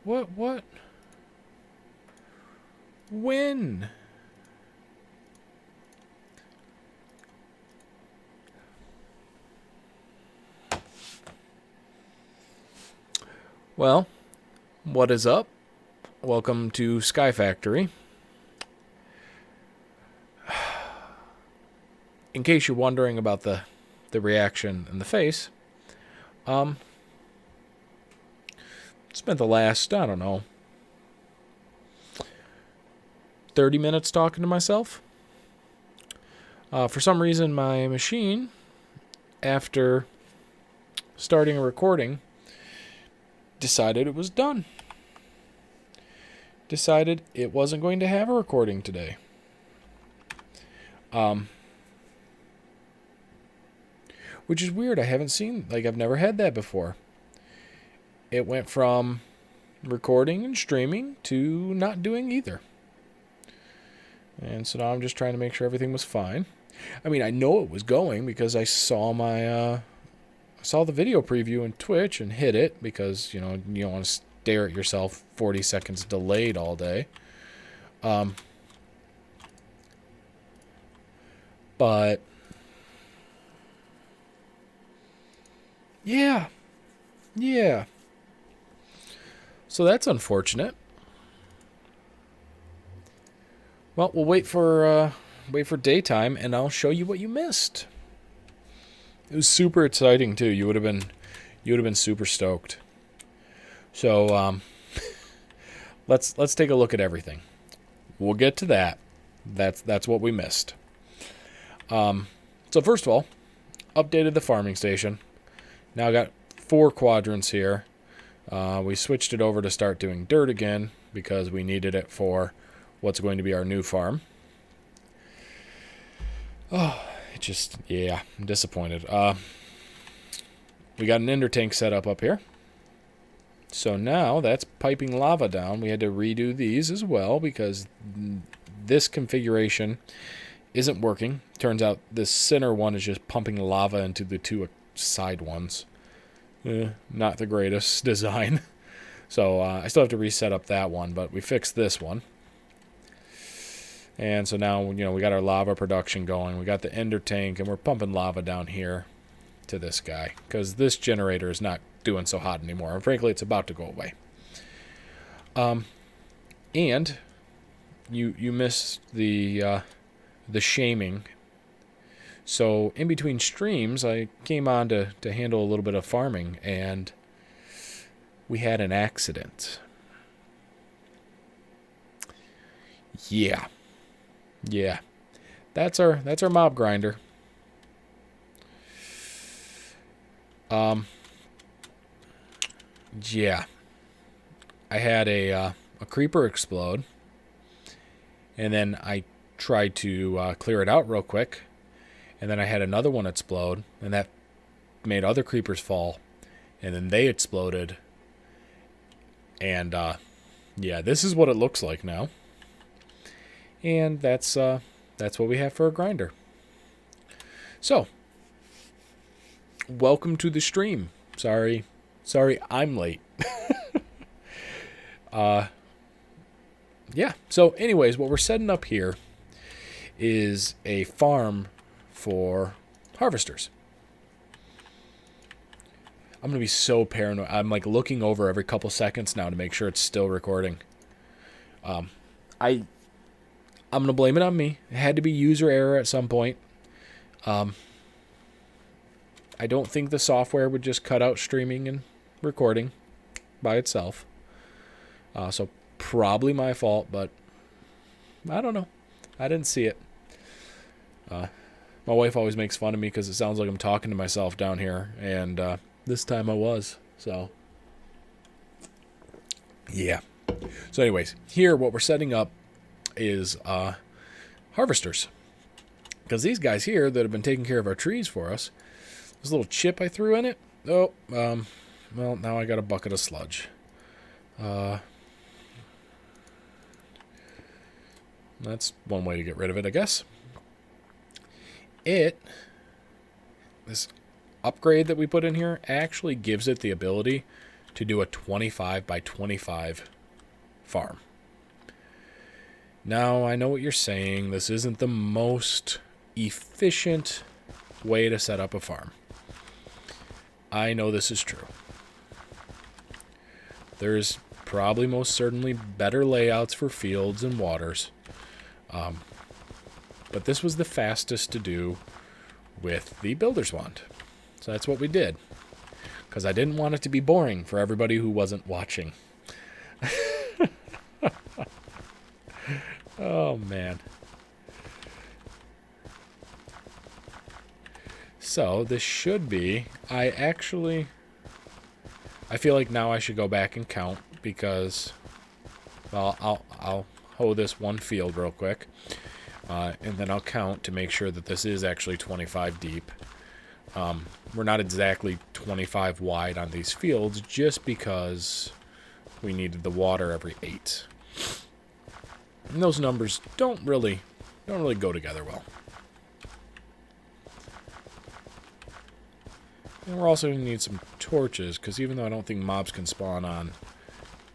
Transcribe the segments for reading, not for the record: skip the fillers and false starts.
What? When? Well, what is up? Welcome to SkyFactory. In case you're wondering about the reaction in the face, spent the last, I don't know, 30 minutes talking to myself. For some reason, my machine, after starting a recording, decided it was done. Decided it wasn't going to have a recording today. Which is weird. I haven't seen, I've never had that before. It went from recording and streaming to not doing either. And so now I'm just trying to make sure everything was fine. I mean, I know it was going because I saw my, saw the video preview in Twitch and hit it because, you don't want to stare at yourself 40 seconds delayed all day. But yeah. So that's unfortunate. Well, we'll wait for daytime, and I'll show you what you missed. It was super exciting too. You would have been super stoked. So let's take a look at everything. We'll get to that. That's what we missed. So first of all, updated the farming station. Now I got 4 quadrants here. We switched it over to start doing dirt again because we needed it for what's going to be our new farm. Oh, I'm disappointed. We got an ender tank set up here. So now that's piping lava down. We had to redo these as well because this configuration isn't working. Turns out this center one is just pumping lava into the 2 side ones. Not the greatest design. So I still have to reset up that one, but we fixed this one. And so now, we got our lava production going. We got the ender tank, and we're pumping lava down here to this guy because this generator is not doing so hot anymore. And frankly, it's about to go away. And you missed the shaming. So in between streams, I came on to handle a little bit of farming, and we had an accident. Yeah. That's our mob grinder. Yeah. I had a creeper explode, and then I tried to clear it out real quick, and then I had another one explode, and that made other creepers fall, and then they exploded. And this is what it looks like now. And that's what we have for a grinder. So, welcome to the stream. Sorry I'm late. So anyways, what we're setting up here is a farm for harvesters. I'm going to be so paranoid. I'm looking over every couple seconds now to make sure it's still recording. I'm going to blame it on me. It had to be user error at some point. I don't think the software would just cut out streaming and recording by itself. So probably my fault, but I don't know. I didn't see it. My wife always makes fun of me because it sounds like I'm talking to myself down here, and this time I was. So, yeah. So anyways, here what we're setting up is harvesters, because these guys here that have been taking care of our trees for us, this little chip I threw in it, well, now I got a bucket of sludge. That's one way to get rid of it, I guess. This upgrade that we put in here actually gives it the ability to do a 25 by 25 farm. Now, I know what you're saying. This isn't the most efficient way to set up a farm. I know this is true. There's probably most certainly better layouts for fields and waters. But this was the fastest to do with the builder's wand. So that's what we did. Because I didn't want it to be boring for everybody who wasn't watching. Oh, man. So this should be... I feel like now I should go back and count because... Well, I'll hoe this one field real quick. And then I'll count to make sure that this is actually 25 deep. We're not exactly 25 wide on these fields just because we needed the water every 8. And those numbers don't really go together well. And we're also going to need some torches, because even though I don't think mobs can spawn on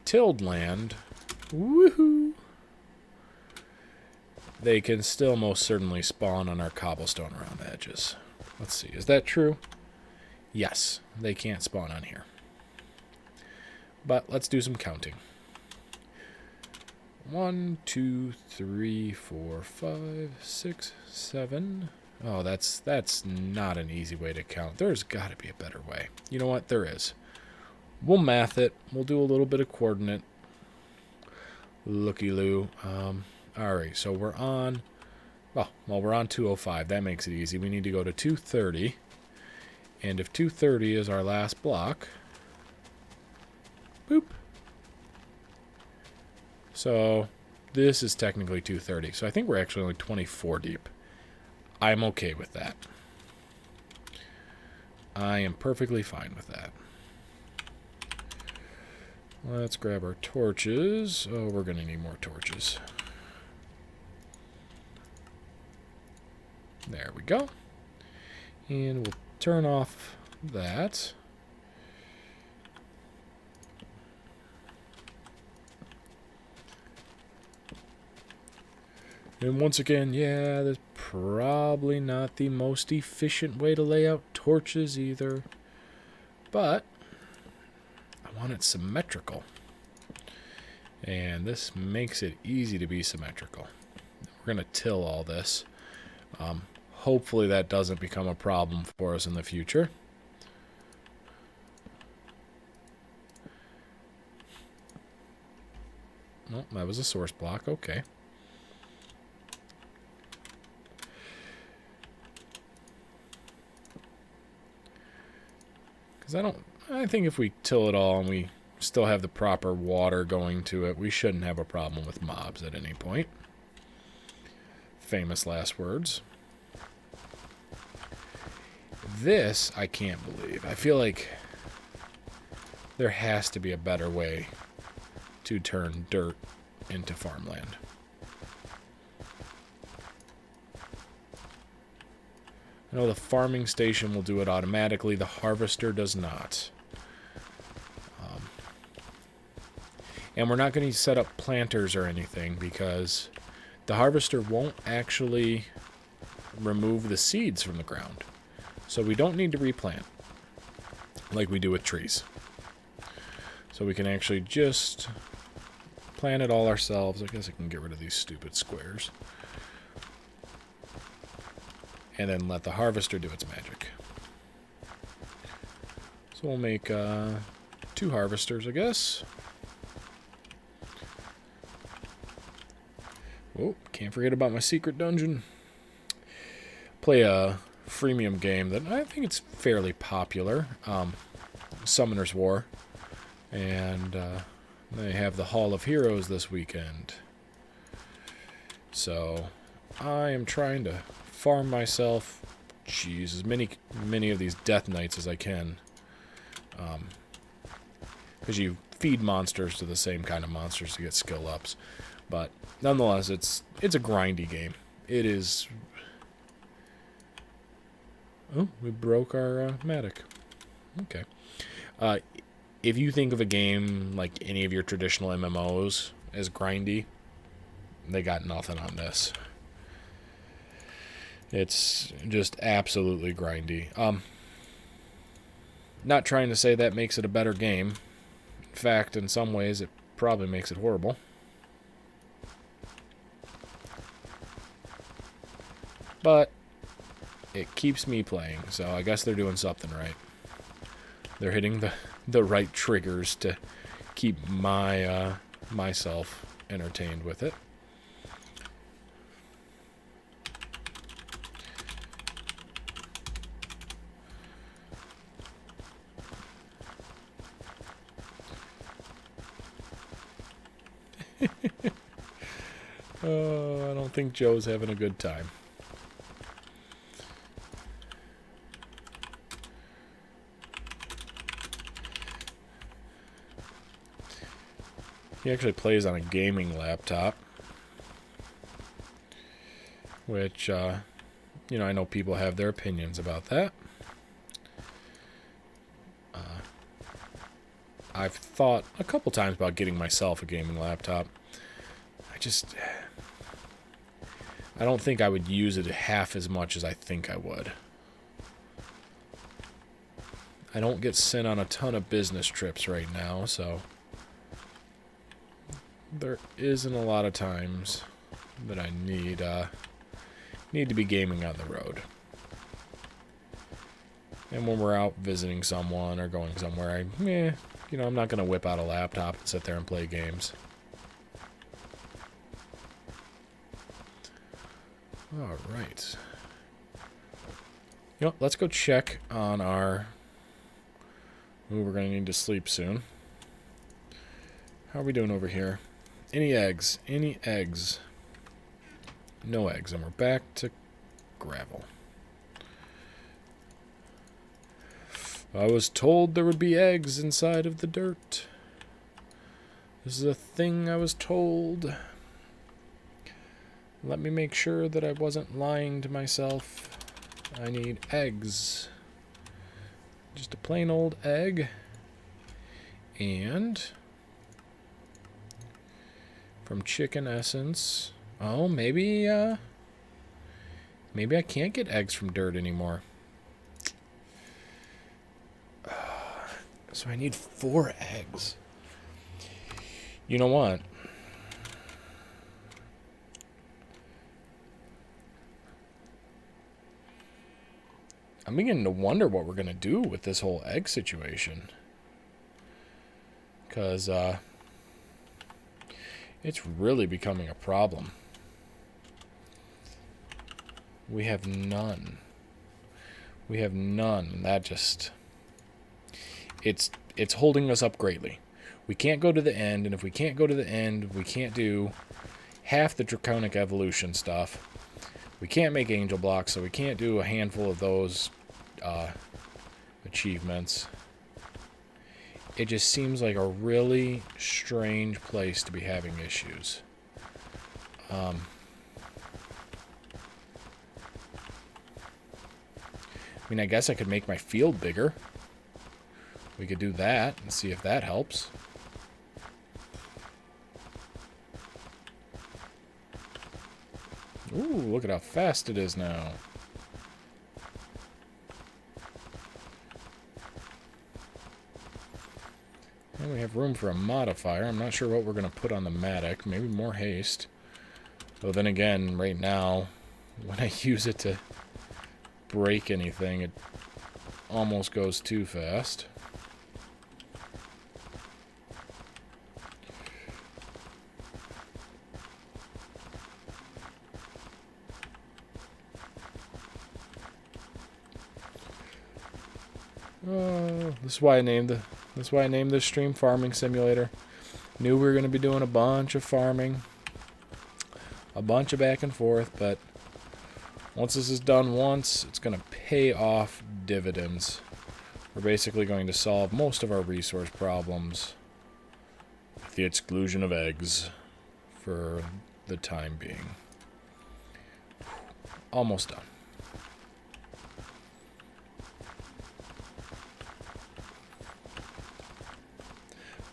tilled land, woohoo, they can still most certainly spawn on our cobblestone around the edges. Let's see, is that true? Yes, they can't spawn on here. But let's do some counting. 1, 2, 3, 4, 5, 6, 7. Oh, that's not an easy way to count. There's got to be a better way. You know what? There is. We'll math it. We'll do a little bit of coordinate. Looky-loo. All right, so we're on... Well, we're on 205. That makes it easy. We need to go to 230. And if 230 is our last block... Boop. So this is technically 230. So I think we're actually only 24 deep. I'm okay with that. I am perfectly fine with that. Let's grab our torches. Oh, we're going to need more torches. There we go. And we'll turn off that. And once again, yeah, that's probably not the most efficient way to lay out torches either. But I want it symmetrical. And this makes it easy to be symmetrical. We're going to till all this. Hopefully that doesn't become a problem for us in the future. Oh, that was a source block. Okay. Because I think if we till it all and we still have the proper water going to it, we shouldn't have a problem with mobs at any point. Famous last words. This, I can't believe. I feel like there has to be a better way to turn dirt into farmland. I know the farming station will do it automatically. The harvester does not. And we're not going to set up planters or anything because the harvester won't actually remove the seeds from the ground. So we don't need to replant like we do with trees. So we can actually just plant it all ourselves. I guess I can get rid of these stupid squares. And then let the harvester do its magic. So we'll make 2 harvesters, I guess. Oh, can't forget about my secret dungeon. Play a freemium game that I think it's fairly popular. Summoner's War. And they have the Hall of Heroes this weekend. So I am trying to farm myself, as many of these Death Knights as I can. Because you feed monsters to the same kind of monsters to get skill ups. But nonetheless, it's a grindy game. It is... Oh, we broke our matic. Okay. if you think of a game like any of your traditional MMOs as grindy, they got nothing on this. It's just absolutely grindy. Not trying to say that makes it a better game. In fact, in some ways, it probably makes it horrible. But it keeps me playing, so I guess they're doing something right. They're hitting the right triggers to keep myself entertained with it. I don't think Joe's having a good time. He actually plays on a gaming laptop, which, I know people have their opinions about that. I've thought a couple times about getting myself a gaming laptop. I don't think I would use it half as much as I think I would. I don't get sent on a ton of business trips right now, so there isn't a lot of times that I need to be gaming on the road. And when we're out visiting someone or going somewhere, I'm not going to whip out a laptop and sit there and play games. All right. Let's go check on our... Ooh, we're going to need to sleep soon. How are we doing over here? Any eggs? Any eggs? No eggs. And we're back to gravel. I was told there would be eggs inside of the dirt. This is a thing I was told. Let me make sure that I wasn't lying to myself. I need eggs. Just a plain old egg. And from Chicken Essence. Oh, maybe I can't get eggs from dirt anymore. So I need 4 eggs. You know what? I'm beginning to wonder what we're going to do with this whole egg situation. Because it's really becoming a problem. We have none. And that just... It's holding us up greatly. We can't go to the end, and if we can't go to the end, we can't do half the draconic evolution stuff. We can't make angel blocks, so we can't do a handful of those achievements. It just seems like a really strange place to be having issues. I guess I could make my field bigger. We could do that and see if that helps. Ooh, look at how fast it is now. And we have room for a modifier. I'm not sure what we're going to put on the Matic. Maybe more haste. Though then again, right now, when I use it to break anything, it almost goes too fast. This is why I named this stream Farming Simulator. Knew we were going to be doing a bunch of farming, a bunch of back and forth, but once this is done once, it's going to pay off dividends. We're basically going to solve most of our resource problems with the exclusion of eggs for the time being. Almost done.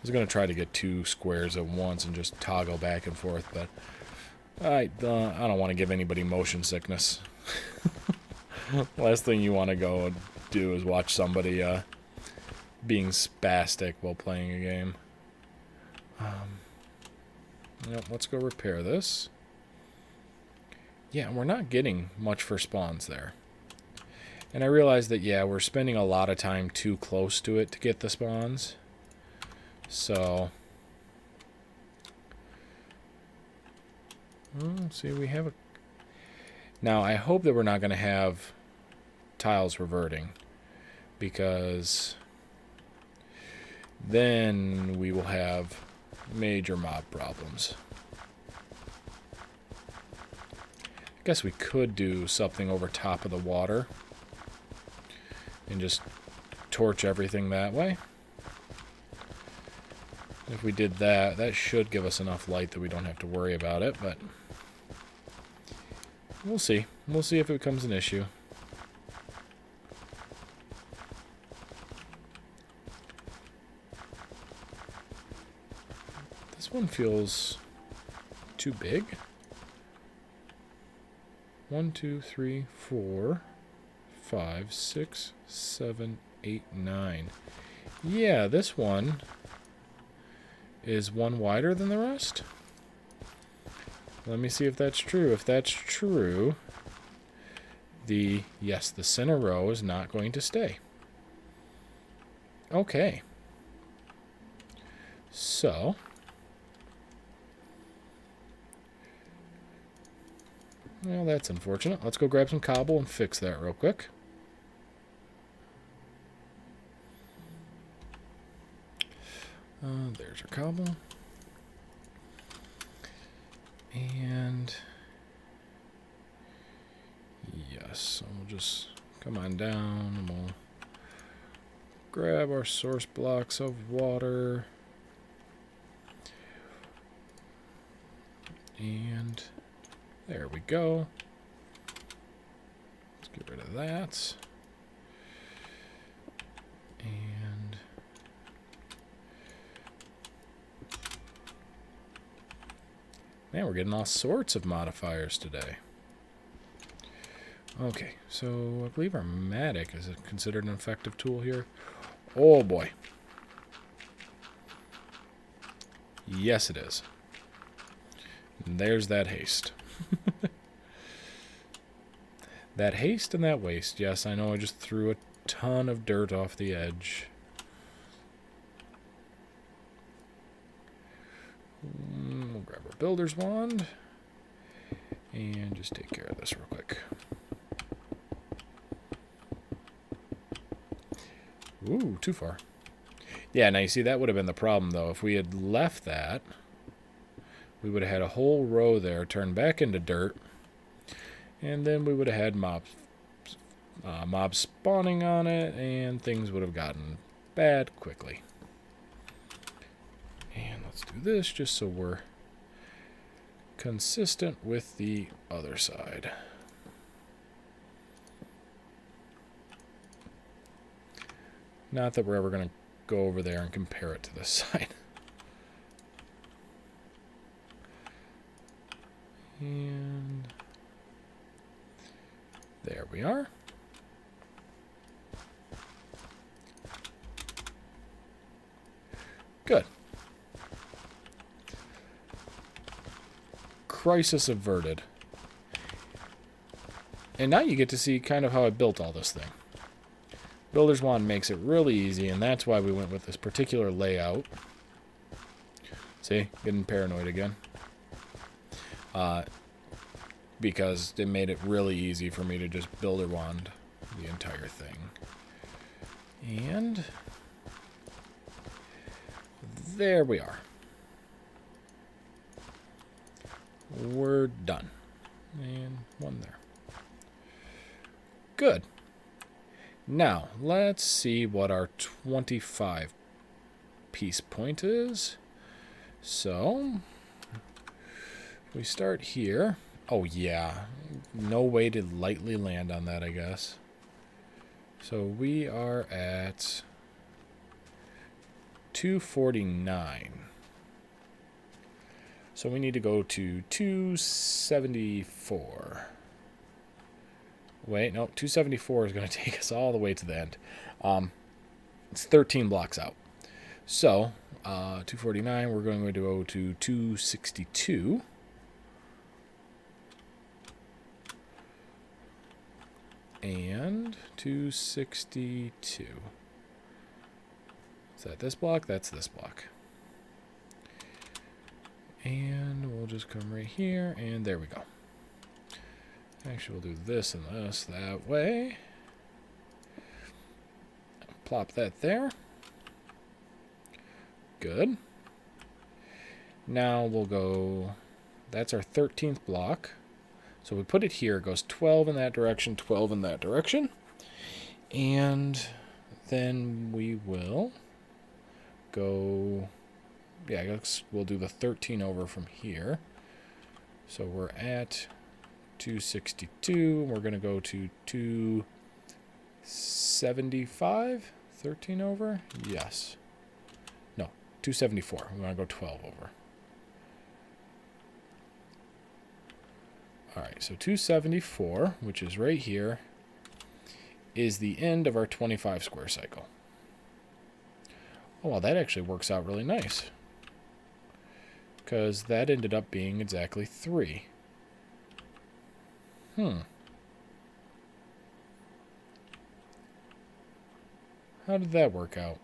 was going to try to get 2 squares at once and just toggle back and forth, but I don't want to give anybody motion sickness. Last thing you want to go do is watch somebody being spastic while playing a game. Yep, let's go repair this. Yeah, we're not getting much for spawns there. And I realize that, yeah, we're spending a lot of time too close to it to get the spawns. So, see, we have a... Now, I hope that we're not going to have tiles reverting, because then we will have major mob problems. I guess we could do something over top of the water and just torch everything that way. If we did that, that should give us enough light that we don't have to worry about it, but we'll see. We'll see if it becomes an issue. This one feels too big. 1, 2, 3, 4, 5, 6, 7, 8, 9. Yeah, this one is one wider than the rest. Let me see if that's true. If that's true, the center row is not going to stay. Okay. So, well, that's unfortunate. Let's go grab some cobble and fix that real quick. There's our cobble. And yes, so we'll just come on down and we'll grab our source blocks of water. And there we go. Let's get rid of that. And man, we're getting all sorts of modifiers today. Okay, so I believe our Matic is considered an effective tool here. Oh boy. Yes, it is. And there's that haste. That haste and that waste. Yes, I know I just threw a ton of dirt off the edge. We'll grab our builder's wand and just take care of this real quick. Ooh, too far. Yeah, now you see that would have been the problem though. If we had left that, we would have had a whole row there turned back into dirt, and then we would have had mobs spawning on it, and things would have gotten bad quickly. And let's do this just so we're consistent with the other side. Not that we're ever going to go over there and compare it to this side. And there we are. Good. Crisis averted. And now you get to see kind of how I built all this thing. Builder's Wand makes it really easy, and that's why we went with this particular layout. See? Getting paranoid again. Because it made it really easy for me to just Builder Wand the entire thing. And there we are. We're done. And one there. Good. Now, let's see what our 25 piece point is. So, we start here. Oh, yeah. No way to lightly land on that, I guess. So, we are at 249. So we need to go to 274. Wait, no, 274 is going to take us all the way to the end. It's 13 blocks out. So, 249, we're going to go to 262. And 262. Is that this block? That's this block. And we'll just come right here, and there we go. Actually, we'll do this and this that way. Plop that there. Good. Now we'll go, that's our 13th block. So we put it here, it goes 12 in that direction, 12 in that direction. And then we will go, yeah, I guess we'll do the 13 over from here. So we're at 262. We're going to go to 275. 13 over? Yes. No, 274. We want to go 12 over. All right, so 274, which is right here, is the end of our 25 square cycle. Oh, well, that actually works out really nice, because that ended up being exactly 3. How did that work out?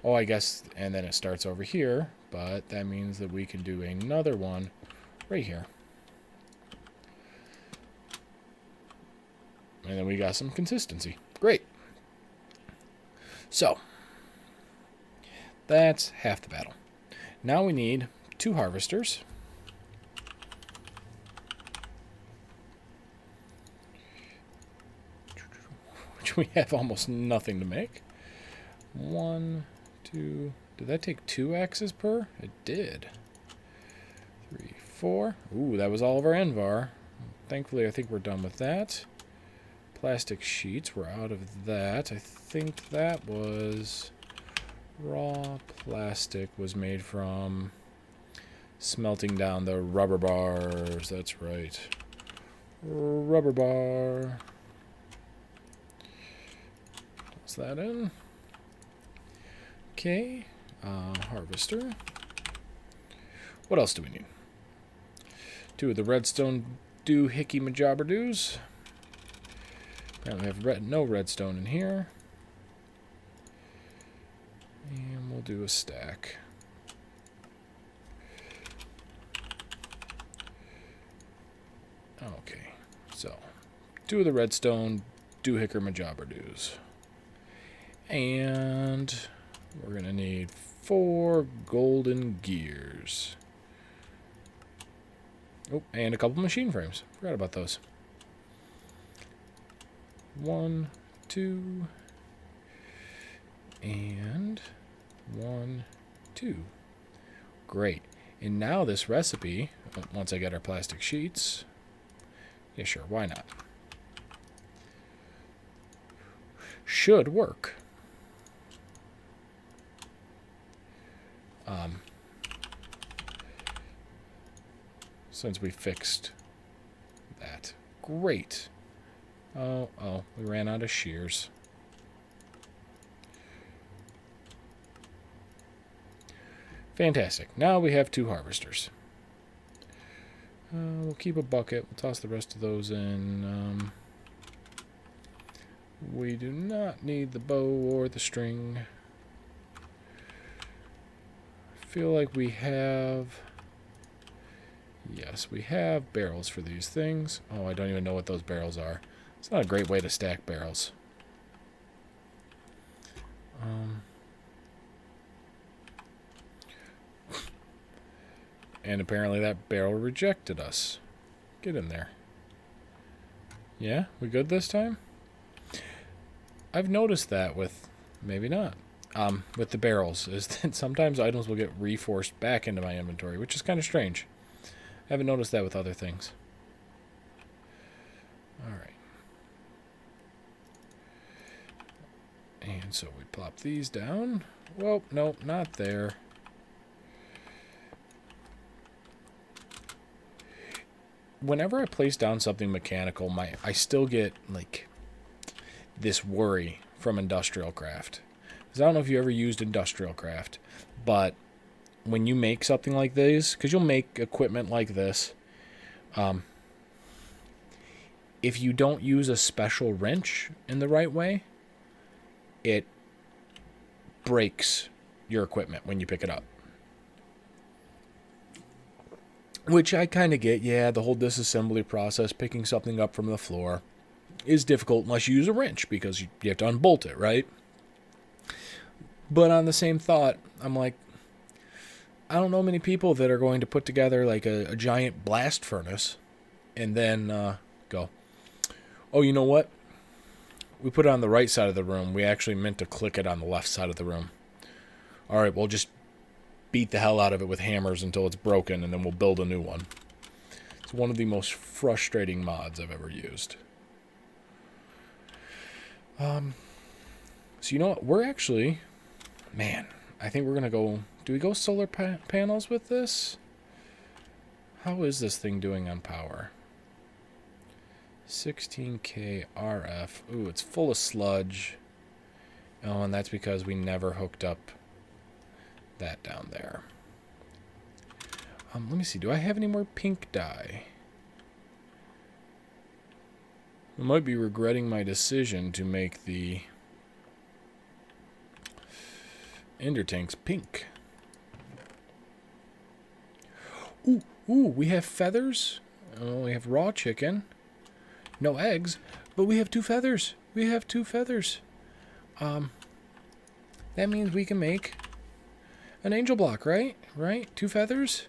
Oh, I guess, and then it starts over here, but that means that we can do another one right here. And then we got some consistency. Great. So, that's half the battle. Now we need 2 harvesters. Which we have almost nothing to make. 1, 2. Did that take 2 axes per? It did. 3, 4. Ooh, that was all of our Envar. Thankfully, I think we're done with that. Plastic sheets, we're out of that. I think that was raw plastic, was made from smelting down the rubber bars. That's right. Rubber bar. Toss that in. Okay. Harvester. What else do we need? 2 of the redstone doohickey majoberdoos. Apparently we have no redstone in here. And we'll do a stack. Okay, so 2 of the redstone doohicker majoberdoos. And we're going to need 4 golden gears. Oh, and a couple machine frames. Forgot about those. 1, 2, and 1, 2. Great. And now this recipe, once I get our plastic sheets, yeah, sure, why not? Should work. Since we fixed that. Great. Oh, we ran out of shears. Fantastic. Now we have 2 harvesters. We'll keep a bucket. We'll toss the rest of those in. We do not need the bow or the string. I feel like we have... Yes, we have barrels for these things. Oh, I don't even know what those barrels are. It's not a great way to stack barrels. And apparently that barrel rejected us. Get in there. Yeah, we good this time? I've noticed that with, maybe not, with the barrels, is that sometimes items will get reforced back into my inventory, which is kind of strange. I haven't noticed that with other things. Alright. And And so we plop these down. Well, nope, not there. Whenever I place down something mechanical, I still get like this worry from industrial craft. Because I don't know if you ever used industrial craft, but when you make something like this, because you'll make equipment like this, if you don't use a special wrench in the right way, it breaks your equipment when you pick it up. Which I kind of get. Yeah, the whole disassembly process, picking something up from the floor, is difficult unless you use a wrench, because you have to unbolt it, right? But on the same thought, I'm like, I don't know many people that are going to put together like a giant blast furnace and then go, oh, you know what? We put it on the right side of the room. We actually meant to click it on the left side of the room. All right, we'll just beat the hell out of it with hammers until it's broken, and then we'll build a new one. It's one of the most frustrating mods I've ever used. So you know what? We're actually... Man, I think we're going to go... Do we go solar panels with this? How is this thing doing on power? 16K RF. Ooh, it's full of sludge. Oh, and that's because we never hooked up that down there. Let me see. Do I have any more pink dye? I might be regretting my decision to make the ender tanks pink. Ooh, we have feathers. Oh, we have raw chicken. No eggs, but we have 2 feathers. We have 2 feathers. That means we can make an angel block, right? Right? 2 feathers?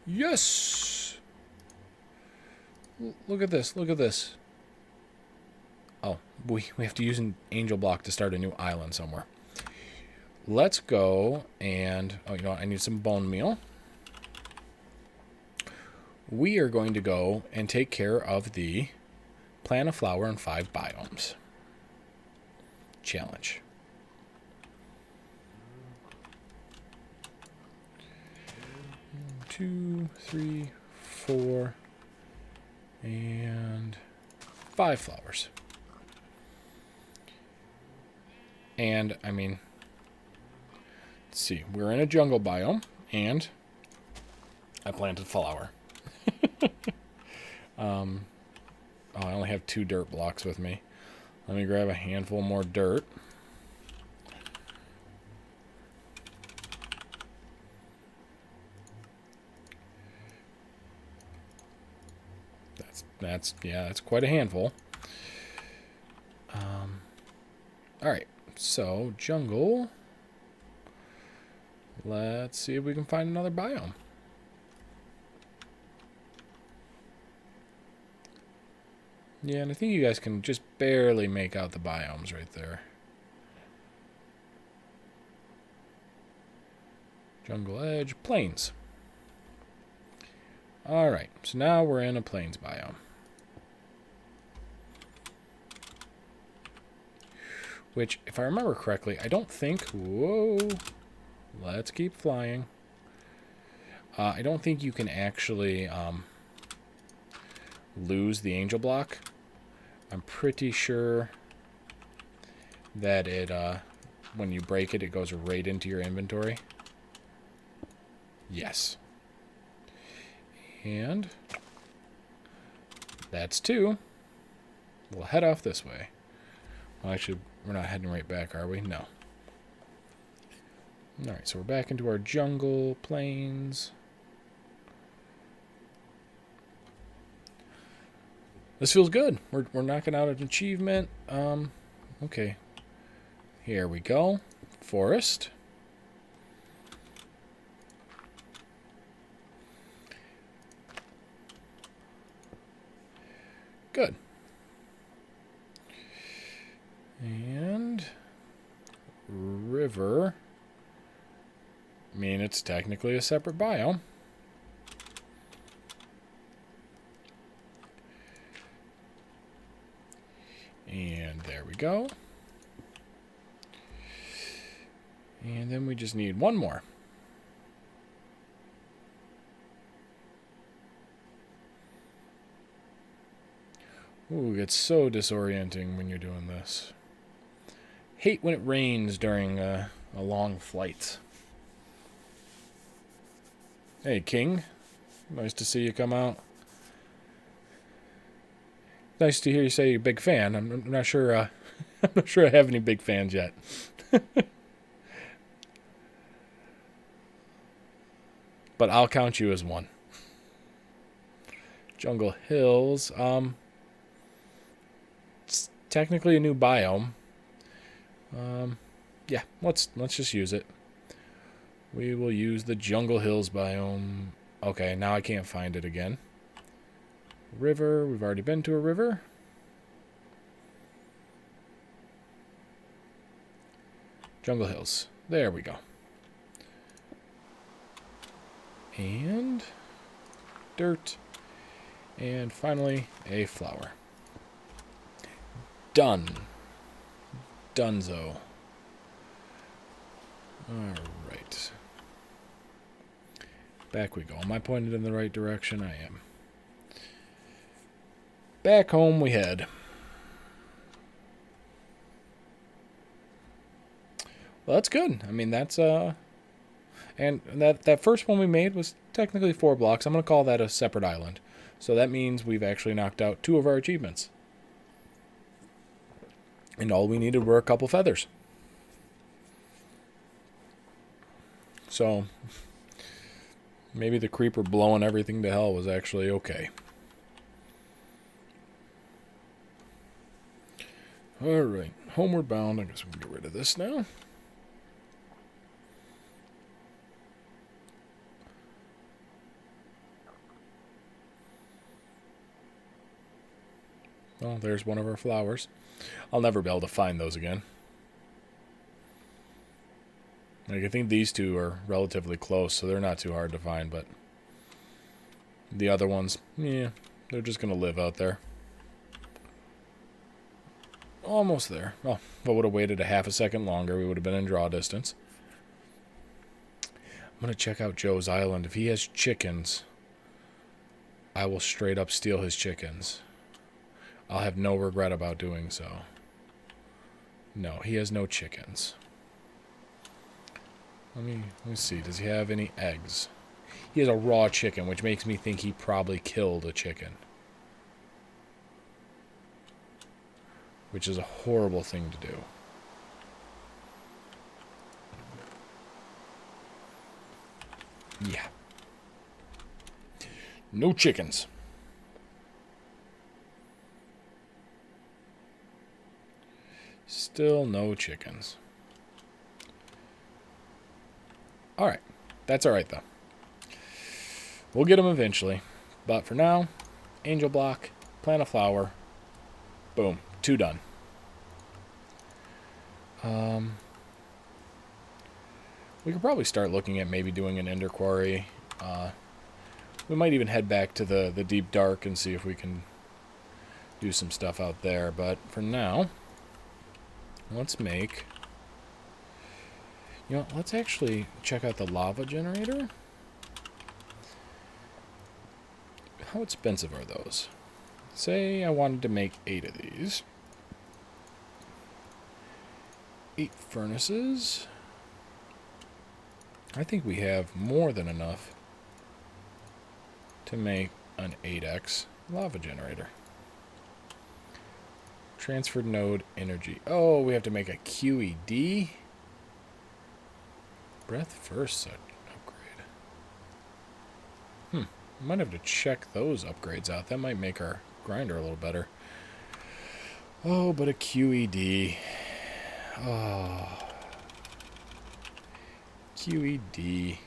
Yes! Look at this. Look at this. Oh, we have to use an angel block to start a new island somewhere. Let's go and... Oh, you know what? I need some bone meal. We are going to go and take care of the plant a flower in 5 biomes challenge. Two, 3, 4, and 5 flowers. And, I mean, let's see. We're in a jungle biome, and I planted flower. Oh, I only have 2 dirt blocks with me. Let me grab a handful more dirt. That's quite a handful. Alright, so jungle. Let's see if we can find another biome. Yeah, and I think you guys can just barely make out the biomes right there. Jungle edge, plains. Alright, so now we're in a plains biome. Which, if I remember correctly, I don't think... Whoa! Let's keep flying. I don't think you can actually lose the angel block. I'm pretty sure that it, when you break it, it goes right into your inventory. Yes. And that's 2. We'll head off this way. Well, actually, we're not heading right back, are we? No. Alright, so we're back into our jungle, plains. This feels good. We're knocking out an achievement. Okay. Here we go. Forest. Good. And river. I mean, it's technically a separate biome. And there we go. And then we just need one more. Ooh, it's so disorienting when you're doing this. Hate when it rains during a long flight. Hey, King. Nice to see you come out. Nice to hear you say you're a big fan. I'm not sure. I'm not sure I have any big fans yet. But I'll count you as one. Jungle Hills. It's technically a new biome. Yeah, let's just use it. We will use the Jungle Hills biome. Okay, now I can't find it again. River. We've already been to a river. Jungle Hills. There we go. And dirt. And finally, a flower. Done. Dunzo. Alright. Back we go. Am I pointed in the right direction? I am. Back home we head. Well, that's good. I mean, that's, and that first one we made was technically 4 blocks. I'm going to call that a separate island. So that means we've actually knocked out 2 of our achievements. And all we needed were a couple feathers. So maybe the creeper blowing everything to hell was actually okay. Alright, homeward bound. I guess we can get rid of this now. Well, there's one of our flowers. I'll never be able to find those again. Like, I think these two are relatively close, so they're not too hard to find, but the other ones, yeah, they're just going to live out there. Almost there. Oh, if I would have waited a half a second longer, we would have been in draw distance. I'm going to check out Joe's island. If he has chickens, I will straight up steal his chickens. I'll have no regret about doing so. No, he has no chickens. Let me see. Does he have any eggs? He has a raw chicken, which makes me think he probably killed a chicken. Which is a horrible thing to do. Yeah. No chickens. Still no chickens. Alright. That's alright, though. We'll get them eventually. But for now, angel block, plant a flower. Boom. 2 done. We could probably start looking at maybe doing an ender quarry. We might even head back to the deep dark and see if we can do some stuff out there. But for now, let's make... You know, let's actually check out the lava generator. How expensive are those? Say I wanted to make 8 of these. 8 furnaces. I think we have more than enough to make an 8x lava generator. Transferred node energy. Oh, we have to make a QED. Breath first upgrade. I might have to check those upgrades out. That might make our grinder a little better. Oh, but a QED. Oh. QED.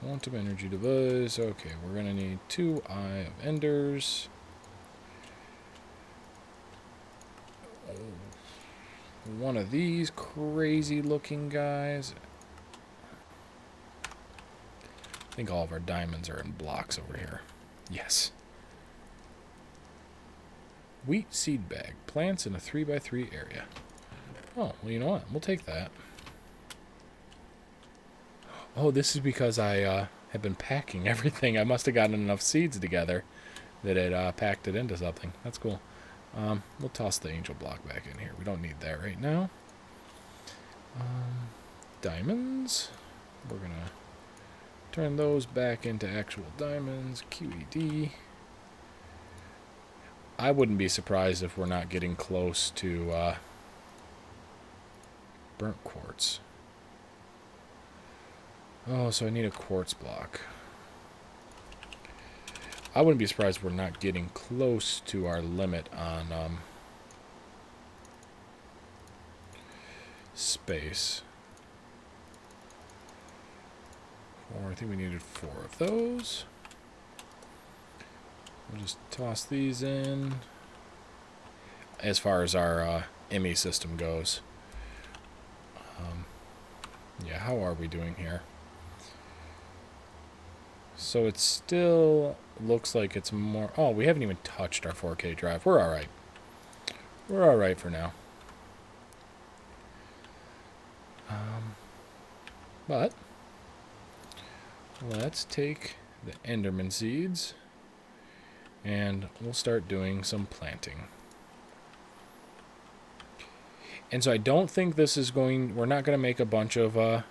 Quantum energy device. Okay, we're going to need 2 Eye of Enders. One of these crazy looking guys. I think all of our diamonds are in blocks over here. Yes. Wheat seed bag. Plants in a 3x3 area. Oh, well, you know what? We'll take that. Oh, this is because I have been packing everything. I must have gotten enough seeds together that it packed it into something. That's cool. We'll toss the angel block back in here. We don't need that right now. Diamonds. We're going to turn those back into actual diamonds. QED. I wouldn't be surprised if we're not getting close to burnt quartz. Oh, so I need a quartz block. I wouldn't be surprised if we're not getting close to our limit on space. I think we needed 4 of those. We'll just toss these in. As far as our ME system goes. Yeah, how are we doing here? So it still looks like it's more... Oh, we haven't even touched our 4K drive. We're alright. We're alright for now. But let's take the Enderman seeds and we'll start doing some planting. And so I don't think this is going... We're not going to make a bunch of... Oh,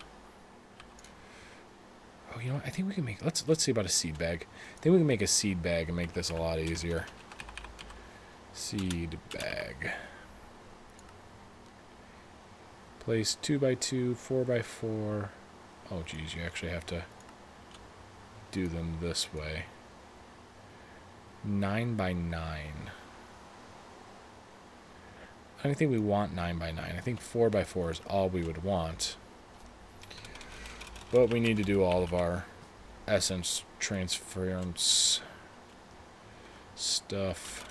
you know what? I think we can make... Let's see about a seed bag. I think we can make a seed bag and make this a lot easier. Seed bag. Place 2x2, 4x4. Oh, geez, you actually have to do them this way. 9x9. I don't think we want 9x9. I think 4x4 is all we would want. But we need to do all of our essence transference stuff.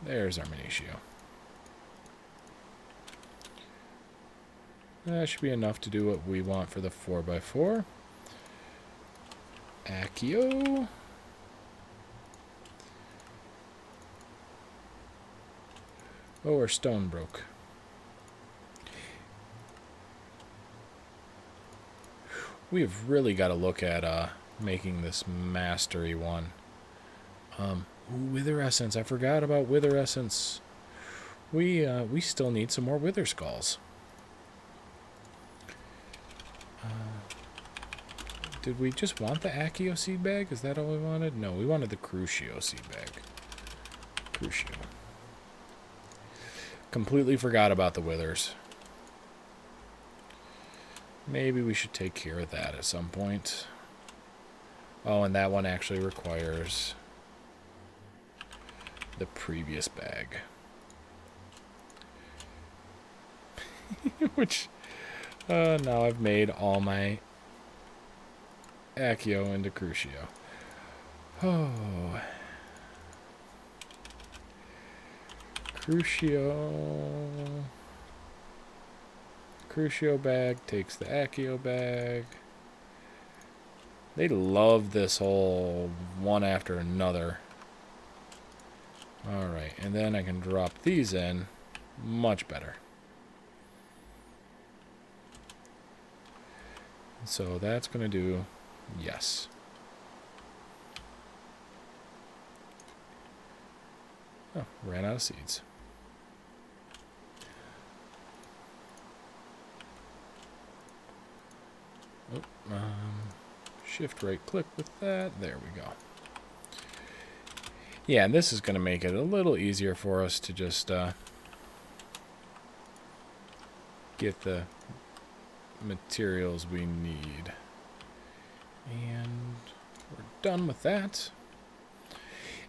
There's our minutio. That should be enough to do what we want for the 4x4. Accio. Oh, our stone broke. We have really got to look at making this mastery one. Wither essence. I forgot about wither essence. We still need some more wither skulls. Did we just want the Accio seed bag? Is that all we wanted? No, we wanted the Crucio seed bag. Crucio. Completely forgot about the withers. Maybe we should take care of that at some point. Oh, and that one actually requires the previous bag. Which, now I've made all my Accio into Crucio. Oh. Crucio bag takes the Accio bag. They love this whole one after another. Alright, and then I can drop these in. Much better. So that's going to do yes. Oh, ran out of seeds. Oh, shift right click with that. There we go. Yeah, and this is going to make it a little easier for us to just get the materials we need. And we're done with that.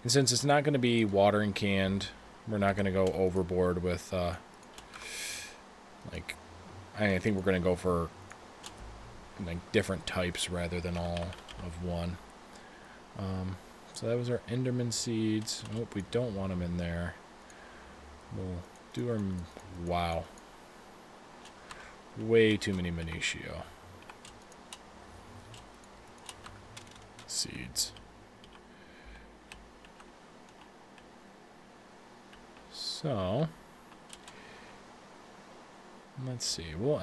And since it's not going to be watering canned, we're not going to go overboard with like, I think we're going to go for like different types rather than all of one. So that was our Enderman seeds. Oh, we don't want them in there. We'll do our... Wow. Way too many minutio. Seeds. So... Let's see. We'll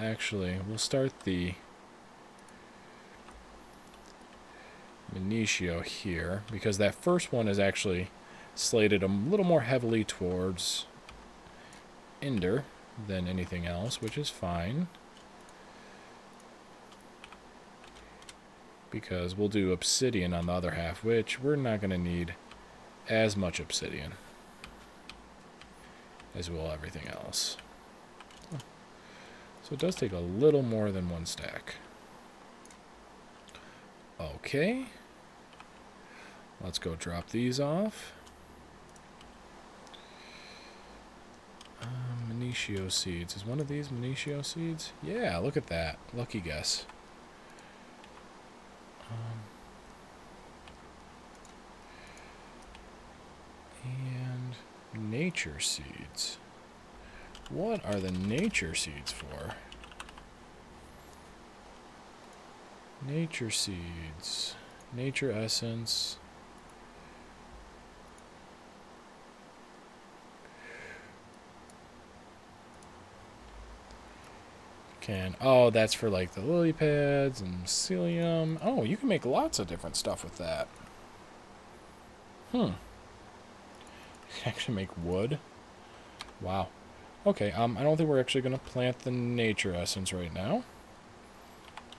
start the Minitio here, because that first one is actually slated a little more heavily towards Ender than anything else, which is fine. Because we'll do Obsidian on the other half, which we're not going to need as much Obsidian as will everything else. So it does take a little more than one stack. Okay. Let's go drop these off. Minitio seeds. Is one of these Minitio seeds? Yeah, look at that. Lucky guess. And nature seeds. What are the nature seeds for? Nature seeds. Nature essence. Oh, that's for like the lily pads and psyllium. Oh, you can make lots of different stuff with that. You can actually make wood. Wow. Okay, I don't think we're actually going to plant the nature essence right now.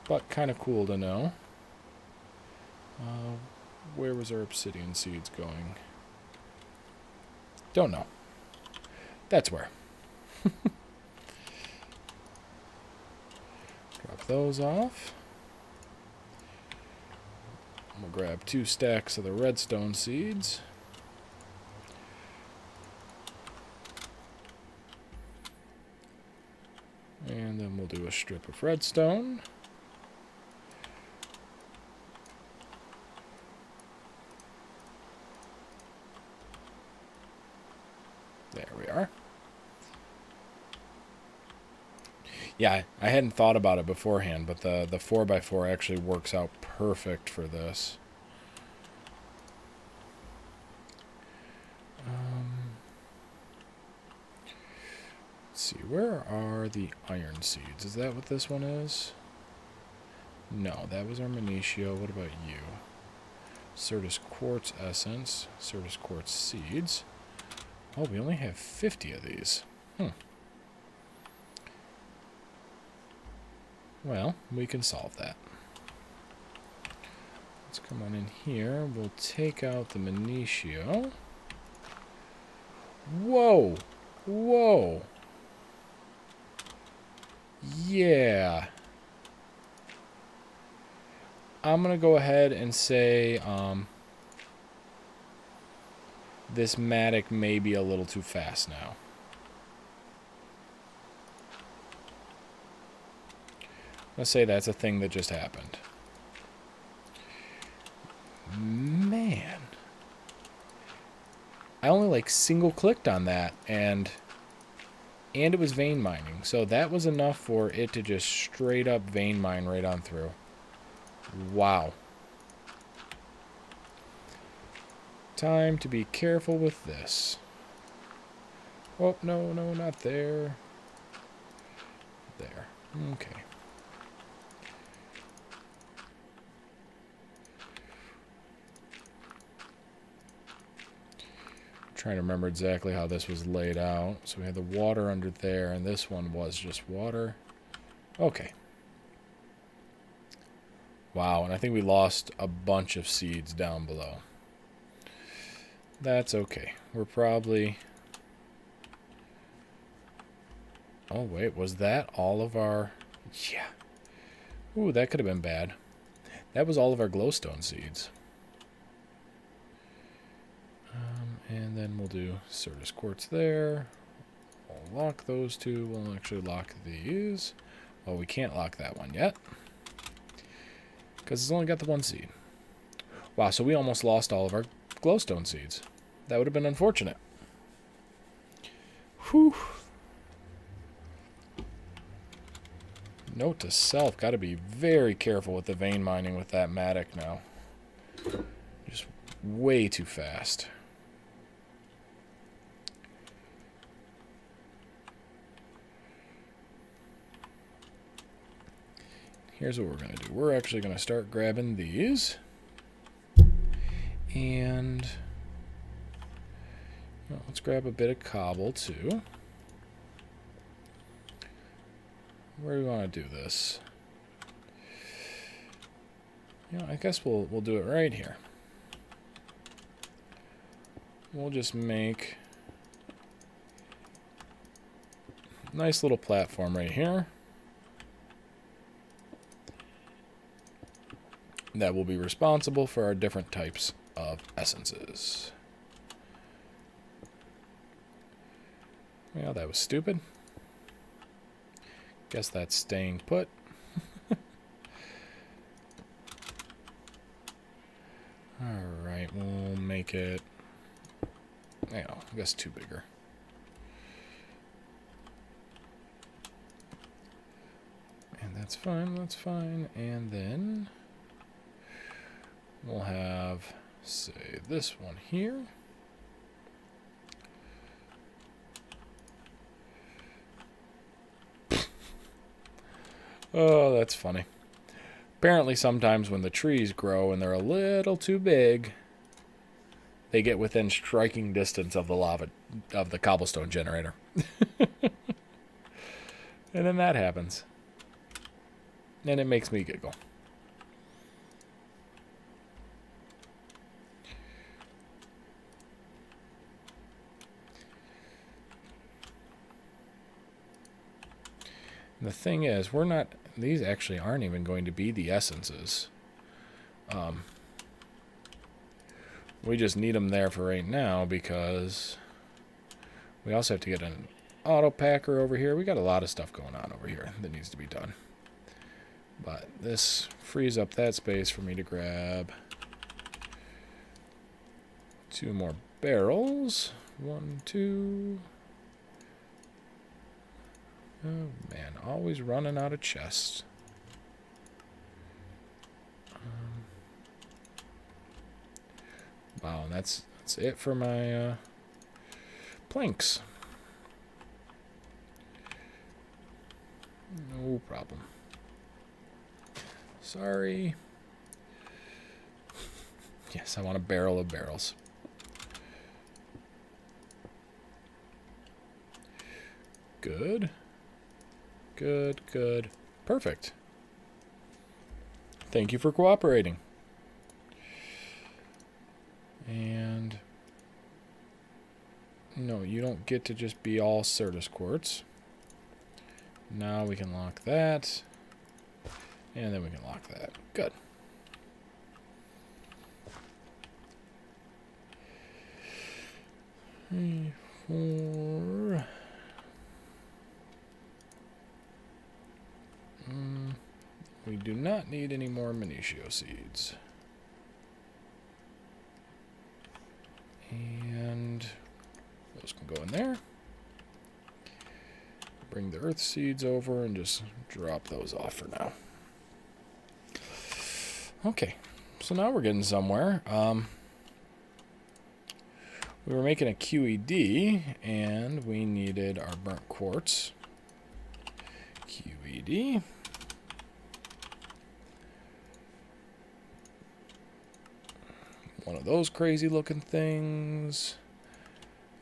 But kind of cool to know. Where was our obsidian seeds going? Don't know. That's where. Drop those off. We'll grab 2 stacks of the redstone seeds. And then we'll do a strip of redstone. There we are. Yeah, I hadn't thought about it beforehand, but the 4x4 actually works out perfect for this. Let's see, where are the iron seeds? Is that what this one is? No, that was our Minitio. What about you? Certus quartz essence, Certus quartz seeds. Oh, we only have 50 of these. Well, we can solve that. Let's come on in here. We'll take out the Minitio. Whoa! Whoa! Yeah. I'm going to go ahead and say this Matic may be a little too fast now. Let's say that's a thing that just happened. Man. I only like single clicked on that and it was vein mining. So that was enough for it to just straight up vein mine right on through. Wow. Time to be careful with this. Oh, no, no, not there. There. Okay. Trying to remember exactly how this was laid out. So we had the water under there, and this one was just water. Okay. Wow, and I think we lost a bunch of seeds down below. That's okay. We're probably... Oh, wait, was that all of our... Yeah. Ooh, that could have been bad. That was all of our glowstone seeds. And then we'll do Certus quartz there. We'll lock those two. We'll actually lock these. Well, we can't lock that one yet, because it's only got the one seed. Wow, so we almost lost all of our glowstone seeds. That would have been unfortunate. Whew. Note to self, got to be very careful with the vein mining with that Matic now. Just way too fast. here's what we're going to do. We're actually going to start grabbing these. And let's grab a bit of cobble too. Where do we want to do this? I guess we'll do it right here. We'll just make a nice little platform right here. That will be responsible for our different types of essences. Well, that was stupid. Guess that's staying put. Alright, we'll make it, I guess 2 bigger. And that's fine, that's fine. And then we'll have, say, this one here. Oh, that's funny. Apparently sometimes when the trees grow and they're a little too big, they get within striking distance of the cobblestone generator. And then that happens. And it makes me giggle. The thing is, these actually aren't even going to be the essences. We just need them there for right now because we also have to get an auto packer over here. We got a lot of stuff going on over here that needs to be done. But this frees up that space for me to grab 2 more barrels. 1, 2. Oh man, always running out of chests. Wow, that's it for my planks. No problem. Sorry. Yes, I want a barrel of barrels. Good. Good, good. Perfect. Thank you for cooperating. And no, you don't get to just be all Certus quartz. Now we can lock that. And then we can lock that. Good. Three, 4. We do not need any more Minutio seeds. And those can go in there. Bring the earth seeds over and just drop those off for now. Okay, so now we're getting somewhere. We were making a QED, and we needed our burnt quartz. QED. One of those crazy looking things.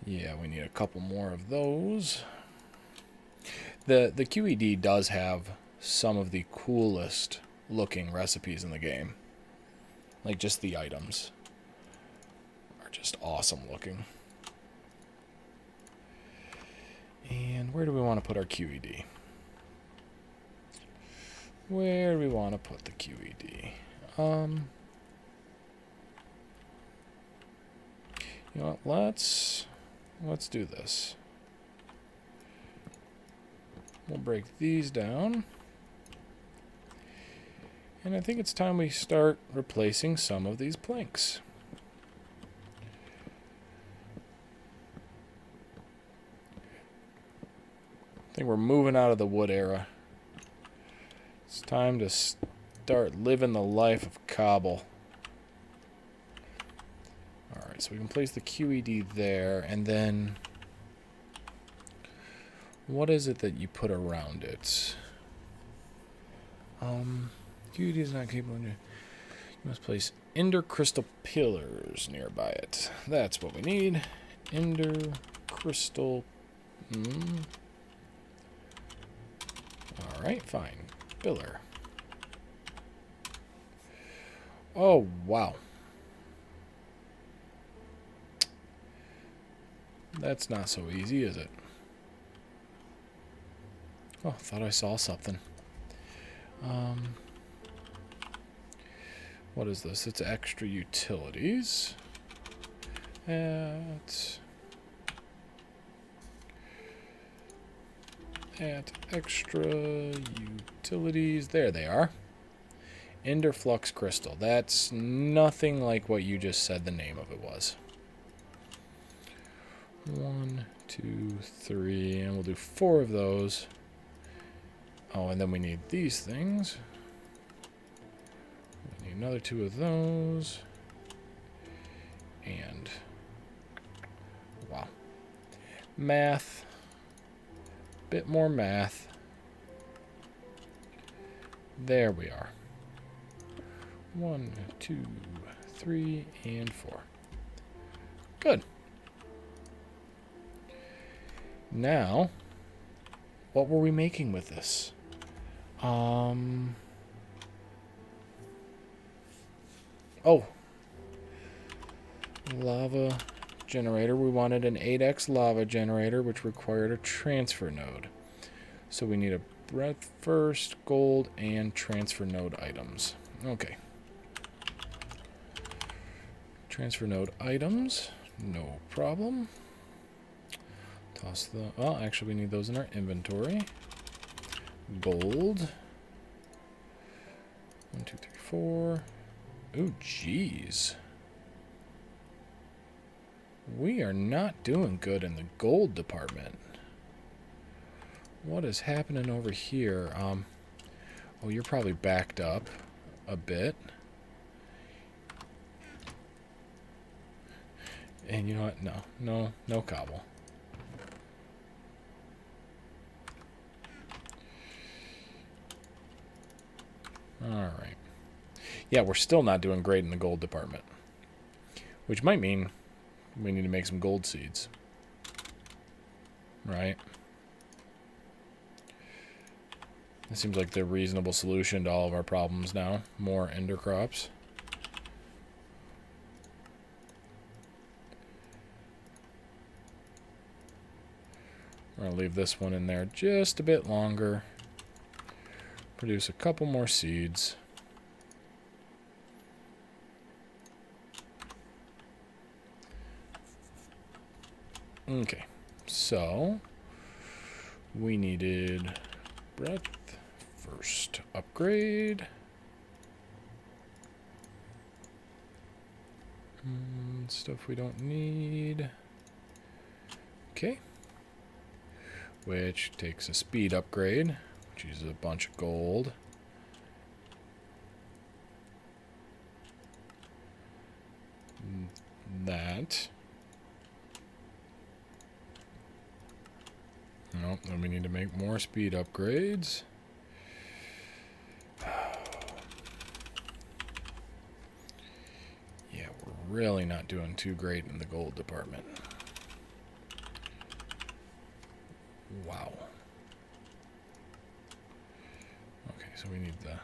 Yeah, we need a couple more of those. The QED does have some of the coolest looking recipes in the game. Like, just the items are just awesome looking. And where do we want to put our QED? Where do we want to put the QED? You know what? Let's do this. We'll break these down. And I think it's time we start replacing some of these planks. I think we're moving out of the wood era. It's time to start living the life of cobble. Alright, so we can place the QED there, and then what is it that you put around it? QED is not capable of... You must place ender crystal pillars nearby it. That's what we need. Ender crystal... Alright, fine. Pillar. Oh, wow. That's not so easy, is it? Oh, thought I saw something. What is this? It's extra utilities. At extra utilities. There they are. Ender flux crystal. That's nothing like what you just said the name of it was. 1, 2, 3, and we'll do 4 of those. Oh, and then we need these things. We need another 2 of those. And wow. Math. Bit more math. There we are. 1, 2, 3, and 4. Good. Now, what were we making with this? Oh. Lava generator. We wanted an 8x lava generator, which required a transfer node. So we need a breadth first, gold, and transfer node items. Okay. Transfer node items. No problem. Toss the... Well, actually, we need those in our inventory. Gold. 1, 2, 3, 4. Ooh, jeez. We are not doing good in the gold department. What is happening over here? Oh, you're probably backed up a bit. And you know what? No cobble. Alright. Yeah, we're still not doing great in the gold department. Which might mean we need to make some gold seeds. Right? It seems like the reasonable solution to all of our problems now. More ender crops. We're going to leave this one in there just a bit longer. Produce a couple more seeds. Okay, so we needed breadth first upgrade. Stuff we don't need. Okay. Which takes a speed upgrade, which uses a bunch of gold. That. Nope, then we need to make more speed upgrades. Yeah, we're really not doing too great in the gold department. Wow. Okay, so we need the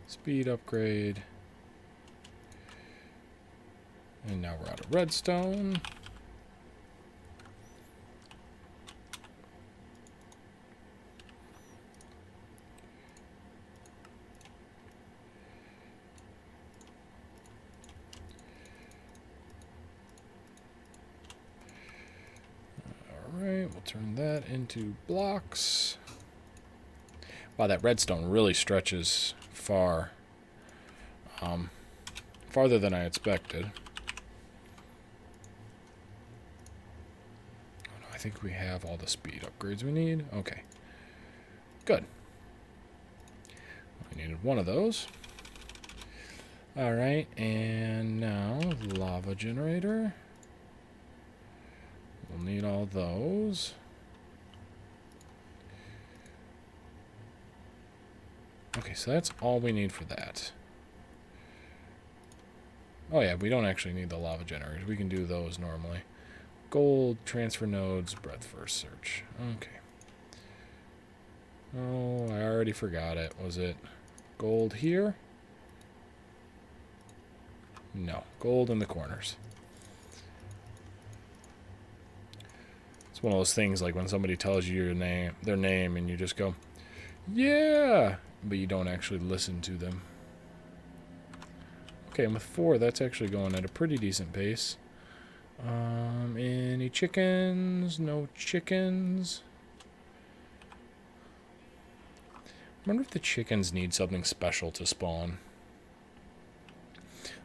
speed upgrade. And now we're out of redstone. Alright, we'll turn that into blocks. Wow, that redstone really stretches far. Farther than I expected. Oh, no, I think we have all the speed upgrades we need. Okay. Good. I needed one of those. Alright, and now lava generator. We'll need all those. Okay, so that's all we need for that. Oh yeah, we don't actually need the lava generators. We can do those normally. Gold, transfer nodes, breadth first search. Okay. Oh, I already forgot it. Was it gold here? No, gold in the corners. It's one of those things like when somebody tells you their name, and you just go, yeah, but you don't actually listen to them. Okay, and with 4, that's actually going at a pretty decent pace. Any chickens? No chickens. I wonder if the chickens need something special to spawn.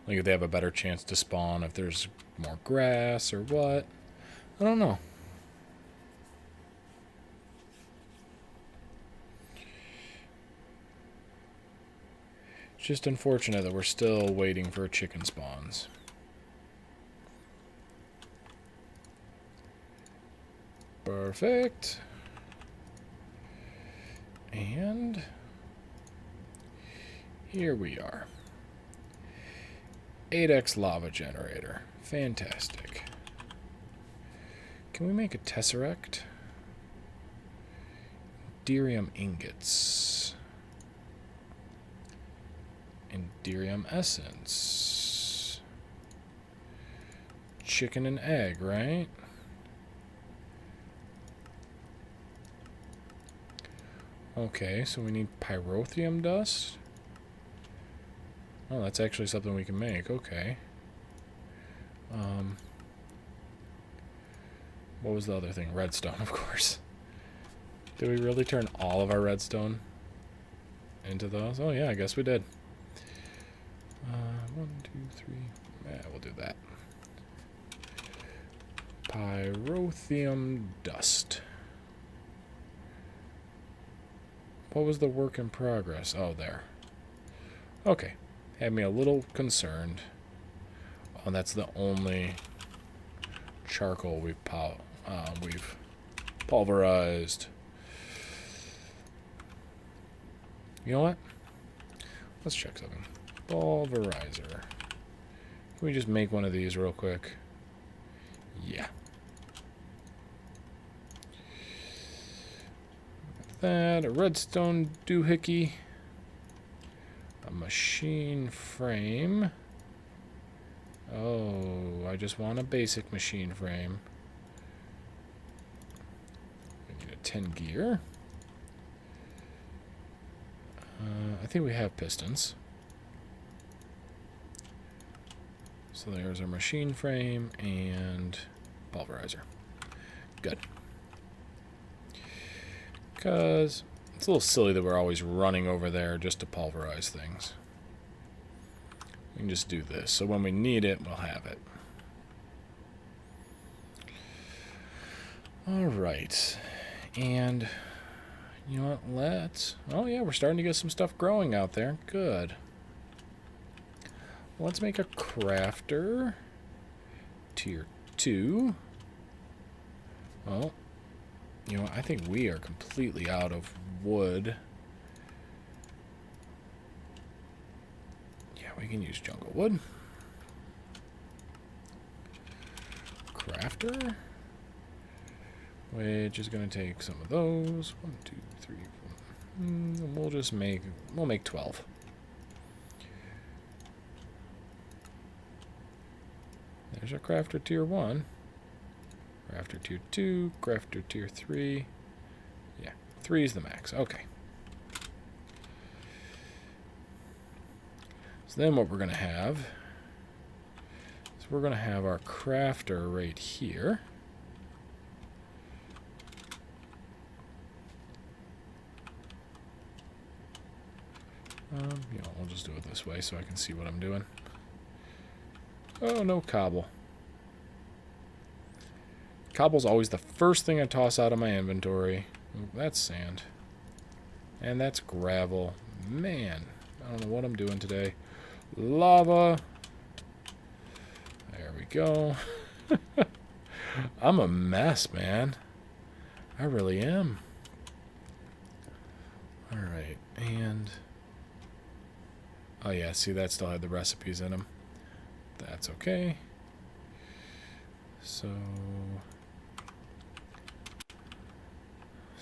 Like if they have a better chance to spawn, if there's more grass or what. I don't know. It's just unfortunate that we're still waiting for chicken spawns. Perfect. And here we are. 8x lava generator. Fantastic. Can we make a tesseract? Derium ingots. Derium essence. Chicken and egg, right? Okay, so we need pyrotheum dust. Oh, that's actually something we can make. Okay. What was the other thing? Redstone, of course. Did we really turn all of our redstone into those? Oh, yeah, I guess we did. 1, 2, 3. Yeah, we'll do that. Pyrotheum dust. What was the work in progress? Oh, there. Okay. Had me a little concerned. Oh, and that's the only charcoal we've pulverized. You know what? Let's check something. Pulverizer. Can we just make one of these real quick? Yeah. That, a redstone doohickey, a machine frame. Oh, I just want a basic machine frame. We need a 10 gear. I think we have pistons. So there's our machine frame and pulverizer. Good. Because it's a little silly that we're always running over there just to pulverize things. We can just do this. So when we need it, we'll have it. Alright. And you know what? Oh yeah, we're starting to get some stuff growing out there. Good. Let's make a crafter. Tier 2. Well, you know what? I think we are completely out of wood. Yeah, we can use jungle wood. Crafter. Which is going to take some of those. 1, 2, 3, 4. We'll make 12. There's our crafter tier 1. Crafter tier 2. Crafter tier 3. Yeah, 3 is the max. Okay. So then what we're going to have is we're going to have our crafter right here. You know, we'll just do it this way so I can see what I'm doing. Oh, no cobble. Cobble's always the first thing I toss out of my inventory. That's sand. And that's gravel. Man, I don't know what I'm doing today. Lava. There we go. I'm a mess, man. I really am. Alright, and Oh yeah, see, that still had the recipes in them. That's okay. So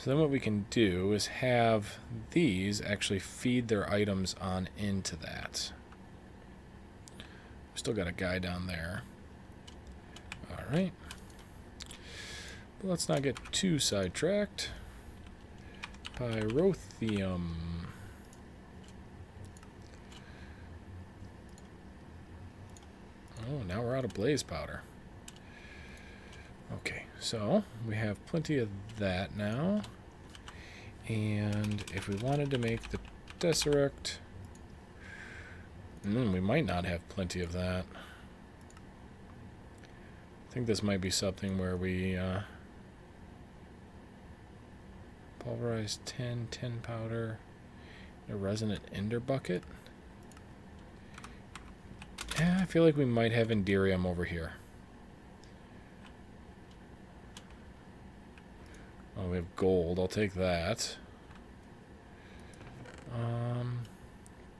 then what we can do is have these actually feed their items on into that. We still got a guy down there. Alright. But let's not get too sidetracked. Pyrotheum. Oh, now we're out of blaze powder. Okay, so we have plenty of that now. And if we wanted to make the Tesseract, we might not have plenty of that. I think this might be something where we pulverize 10 powder, a resonant ender bucket. Yeah, I feel like we might have Enderium over here. Oh, we have gold. I'll take that.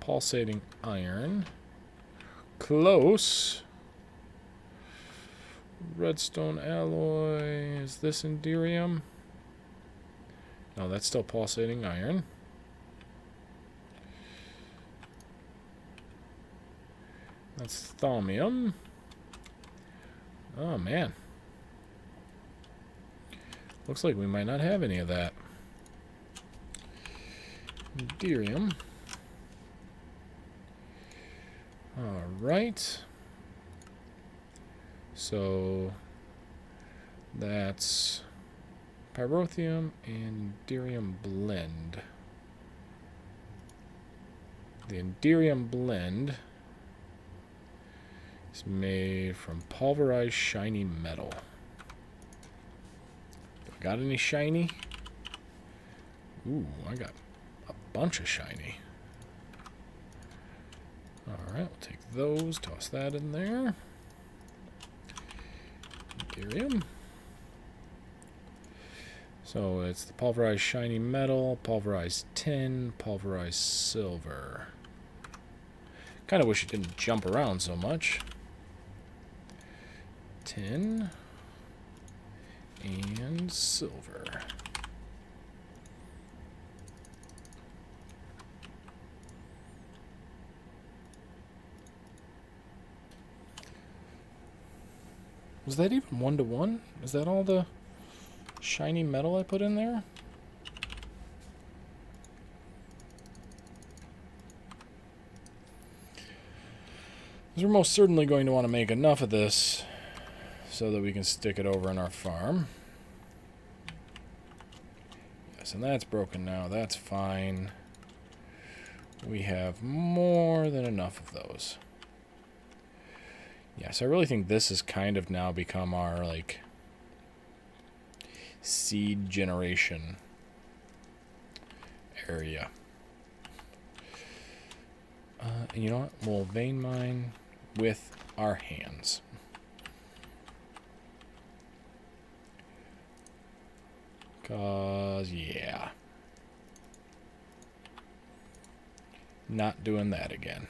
Pulsating iron. Close. Redstone alloy. Is this Enderium? No, that's still pulsating iron. That's thaumium. Oh, man. Looks like we might not have any of that. Enderium. Alright. So that's pyrotheum and Enderium blend. The Enderium blend is made from pulverized shiny metal. Got any shiny? Ooh, I got a bunch of shiny. Alright, we'll take those, toss that in there. Enderium. So it's the pulverized shiny metal, pulverized tin, pulverized silver. Kind of wish it didn't jump around so much. Tin and silver. Was that even 1-to-1? Is that all the shiny metal I put in there? Because we're most certainly going to want to make enough of this so that we can stick it over in our farm. Yes, and that's broken now. That's fine. We have more than enough of those. Yes, I really think this has kind of now become our, like, seed generation area. And you know what? We'll vein mine with our hands. Cause, yeah. Not doing that again.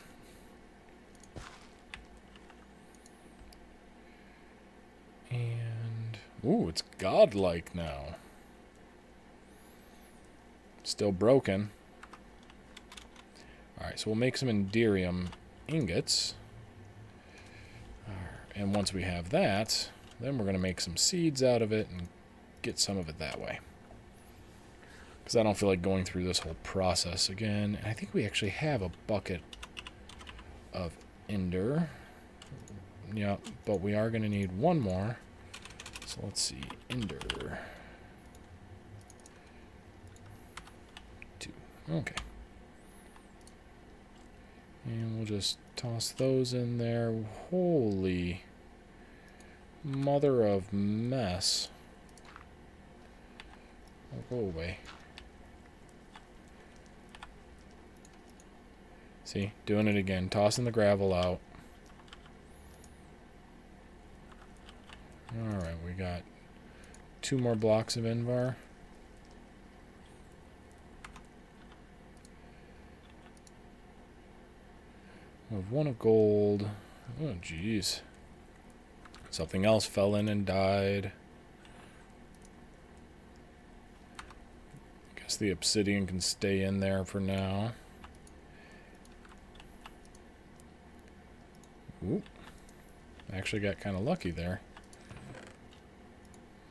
And, ooh, it's godlike now. Still broken. Alright, so we'll make some Enderium ingots. And once we have that, then we're going to make some seeds out of it and get some of it that way. Because I don't feel like going through this whole process again. And I think we actually have a bucket of Ender. Yeah, but we are going to need one more. So let's see. Ender. 2. Okay. And we'll just toss those in there. Holy mother of mess. Oh, go away. See, doing it again. Tossing the gravel out. Alright, we got 2 more blocks of Invar. Of 1 of gold. Oh, jeez. Something else fell in and died. Guess the obsidian can stay in there for now. Ooh. Actually got kind of lucky there.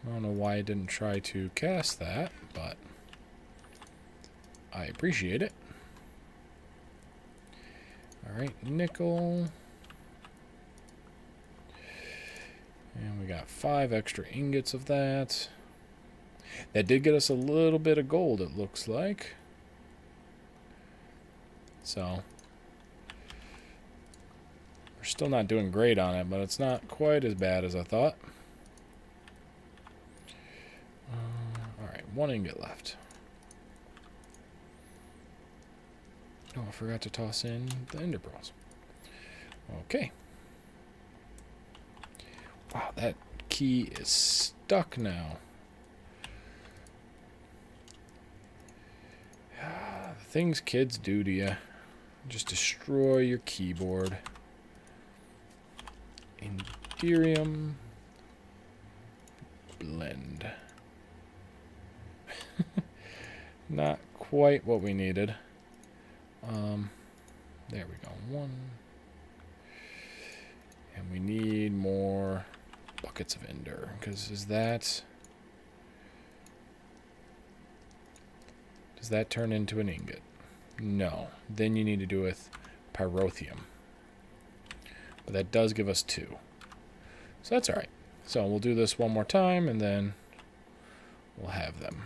I don't know why I didn't try to cast that, but I appreciate it. Alright, nickel. And we got 5 extra ingots of that. That did get us a little bit of gold, it looks like. So, we're still not doing great on it, but it's not quite as bad as I thought. Alright, 1 ingot left. Oh, I forgot to toss in the ender pearls. Okay. Wow, that key is stuck now. The things kids do to you. Just destroy your keyboard. Enderium blend. Not quite what we needed. There we go. 1. And we need more buckets of ender. Because does that turn into an ingot? No. Then you need to do with pyrotheum. But that does give us 2. So that's alright. So we'll do this one more time and then we'll have them.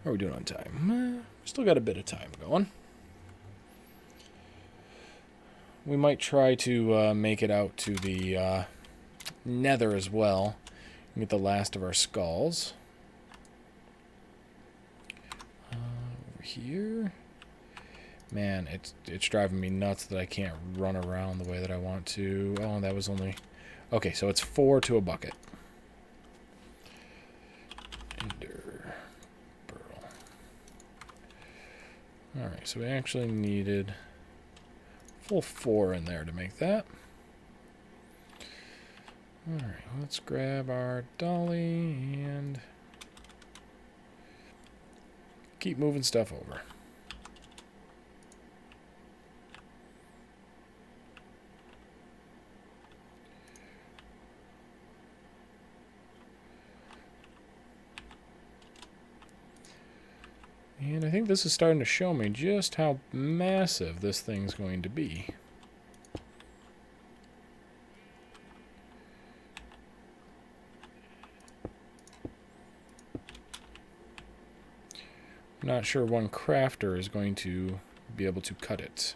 How are we doing on time? Still got a bit of time going. We might try to make it out to the nether as well. And get the last of our skulls. Over here. Man, it's driving me nuts that I can't run around the way that I want to. Oh, that was only... Okay, so it's 4 to a bucket. Ender pearl. Alright, so we actually needed full 4 in there to make that. Alright, let's grab our dolly and keep moving stuff over. And I think this is starting to show me just how massive this thing's going to be. I'm not sure one crafter is going to be able to cut it.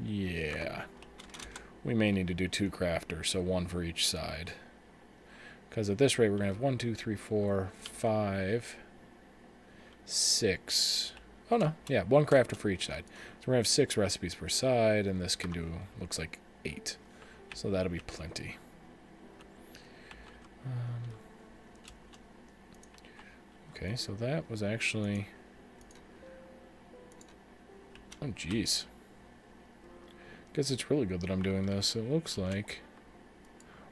Yeah. We may need to do 2 crafters, so 1 for each side. Because at this rate, we're going to have 1, 2, 3, 4, 5, 6. Oh, no. Yeah, 1 crafter for each side. So we're going to have 6 recipes per side, and this can do, looks like 8. So that'll be plenty. Okay, so that was actually... Oh, jeez. Guess it's really good that I'm doing this. It looks like...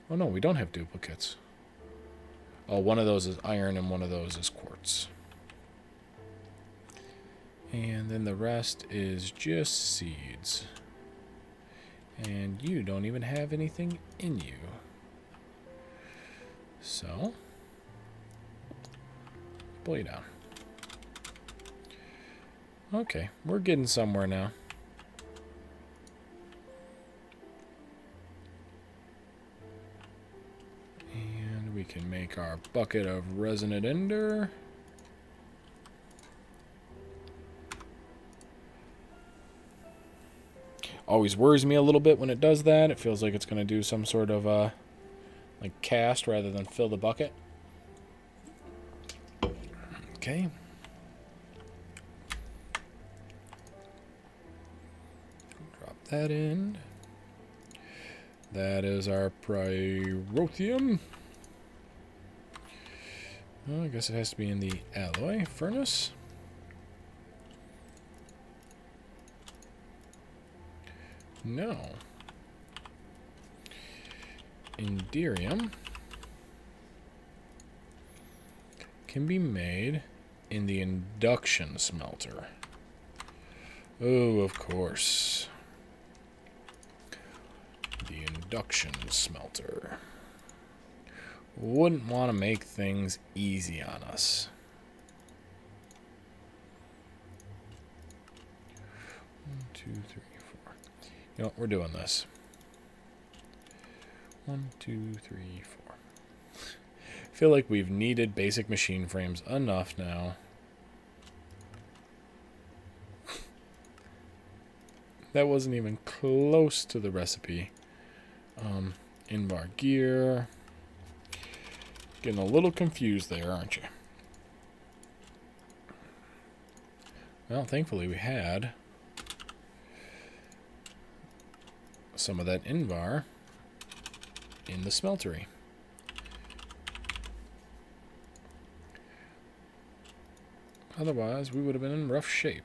Oh, no, we don't have duplicates. Oh, one of those is iron and one of those is quartz. And then the rest is just seeds. And you don't even have anything in you. So, pull you down. Okay, we're getting somewhere now. And we can make our bucket of resonant ender. Always worries me a little bit when it does that. It feels like it's going to do some sort of like cast rather than fill the bucket. Okay. Drop that in. That is our pyrotheum. Well, I guess it has to be in the alloy furnace. No. Inderium can be made in the induction smelter. Oh, of course. The induction smelter. Wouldn't want to make things easy on us. 1, 2, 3, 4. You know what? We're doing this. 1, 2, 3, 4. I feel like we've needed basic machine frames enough now. That wasn't even close to the recipe. Invar gear. Getting a little confused there, aren't you? Well, thankfully we had some of that Invar in the smeltery. Otherwise, we would have been in rough shape.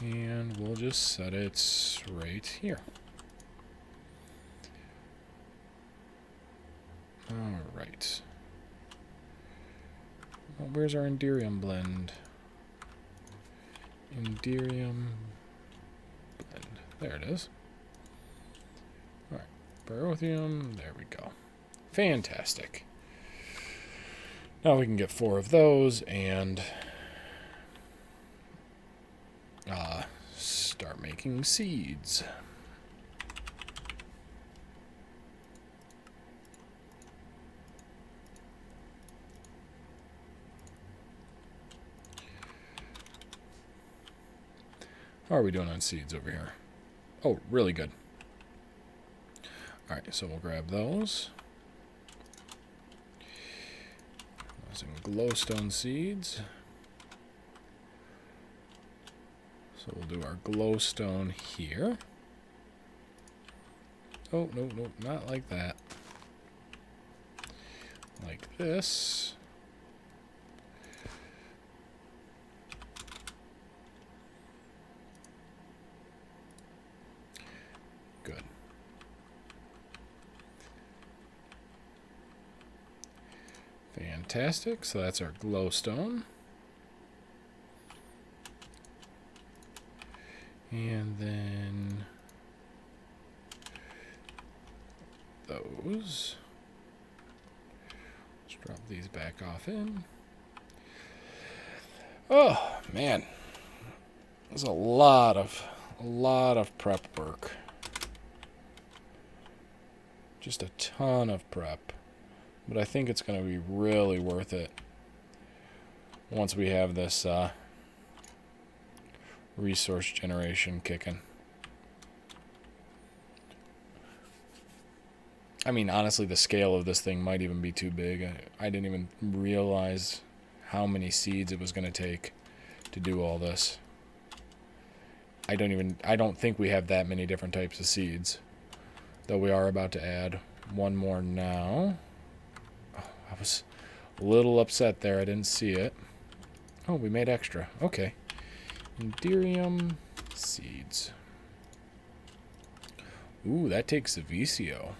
And we'll just set it right here. Alright. Well, where's our Inderium blend? Inderium blend. There it is. Alright. Berothium. There we go. Fantastic. Now we can get 4 of those and start making seeds. How are we doing on seeds over here? Oh, really good. Alright, so we'll grab those. Some glowstone seeds. So we'll do our glowstone here. Oh, no, no, not like that. Like this. Good. Fantastic. So that's our glowstone. And then those. Let's drop these back off in. Oh, man. There's a lot of prep work. Just a ton of prep. But I think it's going to be really worth it once we have this resource generation kicking. I mean, honestly, the scale of this thing might even be too big. I didn't even realize how many seeds it was going to take to do all this. I don't think we have that many different types of seeds. Though we are about to add one more now. Oh, I was a little upset there. I didn't see it. Oh, we made extra. Okay. Inderium seeds. Ooh, that takes the VCO.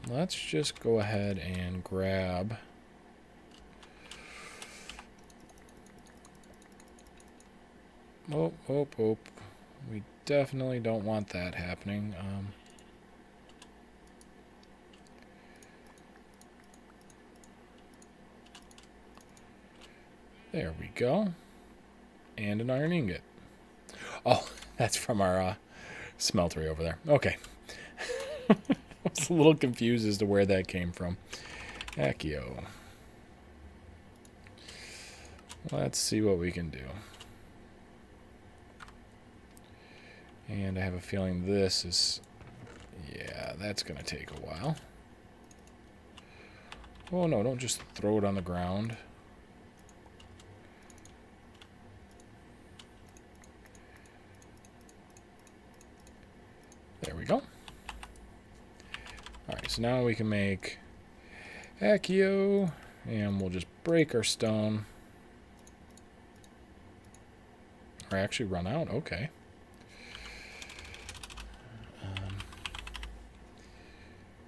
Let's just go ahead and grab Oh. We definitely don't want that happening. There we go. And an iron ingot. Oh, that's from our smeltery over there. Okay. I was a little confused as to where that came from. Accio. Let's see what we can do. And I have a feeling this is... Yeah, that's going to take a while. Oh, no, don't just throw it on the ground. There we go. Alright, so now we can make Accio, and we'll just break our stone. Or actually run out, okay.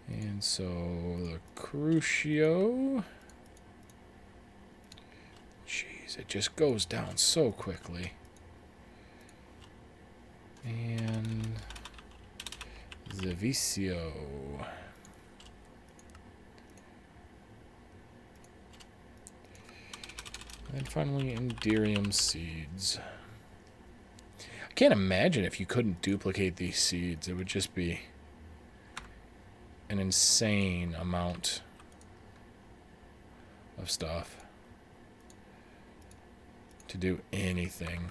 And so the Crucio. Jeez, it just goes down so quickly. And the Vicio. And finally, Enderium seeds. I can't imagine if you couldn't duplicate these seeds. It would just be an insane amount of stuff to do anything.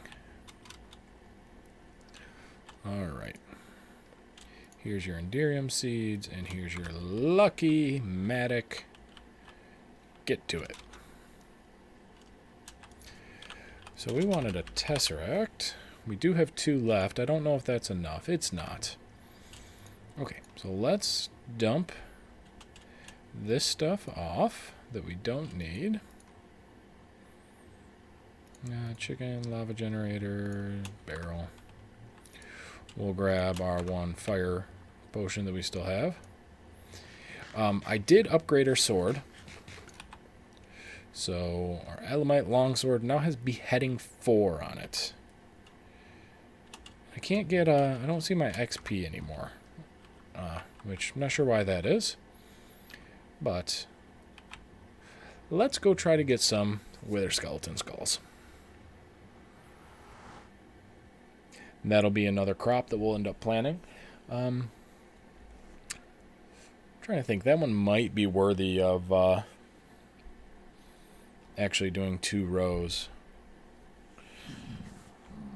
Alright. Here's your Enderium seeds, and here's your lucky Matic. Get to it. So we wanted a Tesseract. We do have 2 left. I don't know if that's enough. It's not. Okay, so let's dump this stuff off that we don't need. Chicken, lava generator, barrel. We'll grab our 1 fire potion that we still have. I did upgrade our sword. So our Elamite longsword now has beheading 4 on it. I can't get I don't see my XP anymore. Which I'm not sure why that is. But let's go try to get some wither skeleton skulls. And that'll be another crop that we'll end up planting. I'm trying to think. That one might be worthy of actually doing 2 rows.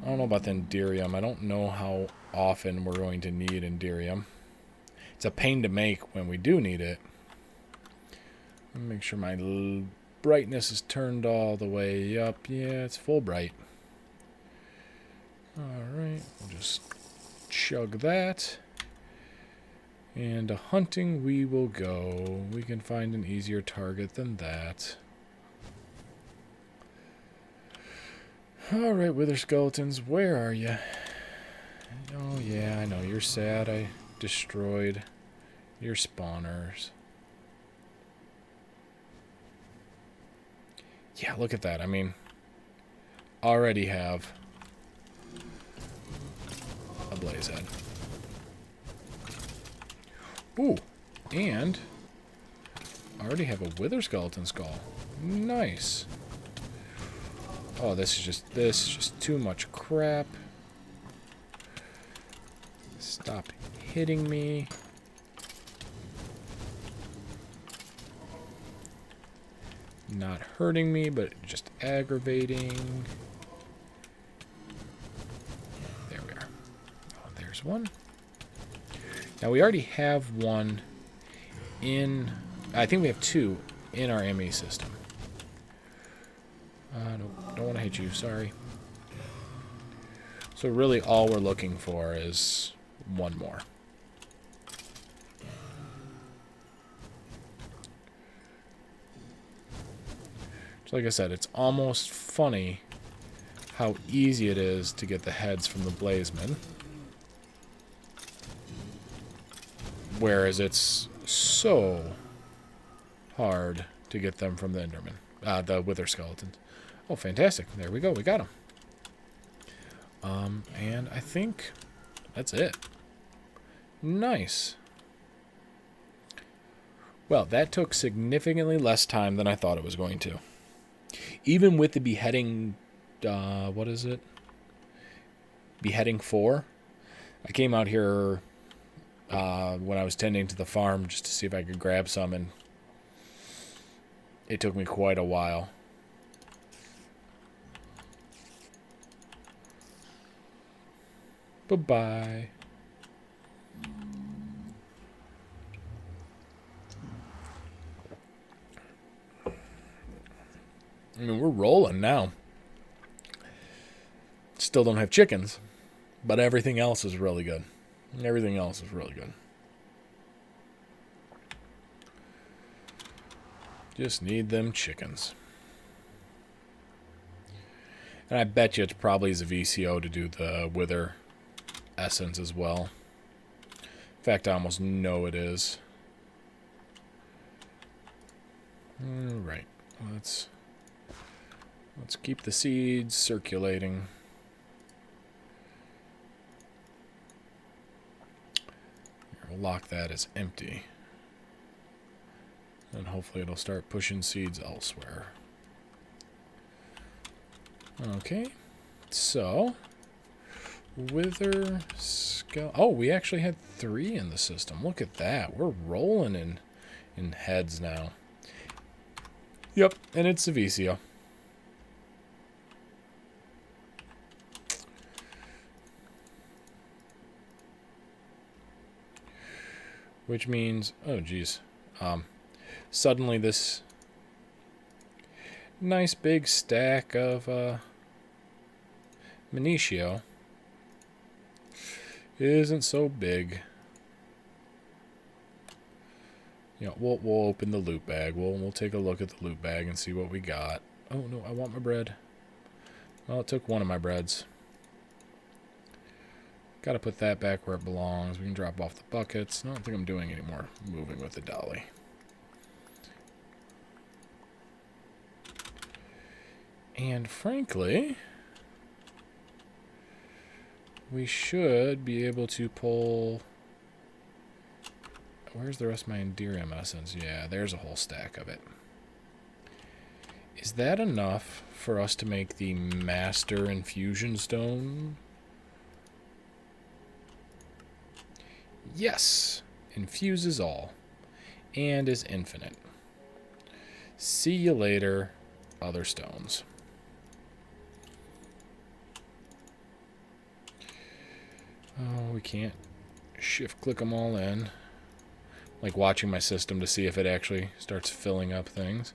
I don't know about the Enderium. I don't know how often we're going to need Enderium. It's a pain to make when we do need it. Let me make sure my brightness is turned all the way up. Yeah, it's full bright. Alright, we'll just chug that. And hunting we will go. We can find an easier target than that. Alright, wither skeletons, where are you? Oh yeah, I know, you're sad. I destroyed your spawners. Yeah, look at that. I mean, already have a blaze head. Ooh, and I already have a wither skeleton skull. Nice. Oh, this is just too much crap. Stop hitting me. Not hurting me, but just aggravating. There we are. Oh, there's one. Now we already have one in... I think we have 2 in our ME system. Don't want to hit you, sorry. So really all we're looking for is 1 more. So like I said, it's almost funny how easy it is to get the heads from the Blazemen. Whereas it's so hard to get them from the Enderman. The Wither Skeletons. Oh, fantastic. There we go. We got them. And I think that's it. Nice. Well, that took significantly less time than I thought it was going to. Even with the beheading, what is it? Beheading 4. I came out here when I was tending to the farm just to see if I could grab some, and it took me quite a while. Bye-bye. I mean, we're rolling now. Still don't have chickens, but everything else is really good. Everything else is really good. Just need them chickens. And I bet you it's probably the VCO to do the wither essence as well. In fact, I almost know it is. Alright, let's keep the seeds circulating. We'll lock that as empty. And hopefully it'll start pushing seeds elsewhere. Okay, so wither oh, we actually had 3 in the system. Look at that. We're rolling in heads now. Yep, and it's a VCO. Which means, oh geez, suddenly this nice big stack of Minitio isn't so big. You know, we'll open the loot bag. We'll take a look at the loot bag and see what we got. Oh no, I want my bread. Well, it took one of my breads. Got to put that back where it belongs. We can drop off the buckets. I don't think I'm doing any more moving with the dolly. And frankly, we should be able to pull... Where's the rest of my Enderium essence? Yeah, there's a whole stack of it. Is that enough for us to make the Master Infusion Stone? Yes! Infuses all. And is infinite. See you later, other stones. Oh, we can't shift-click them all in. Like watching my system to see if it actually starts filling up things.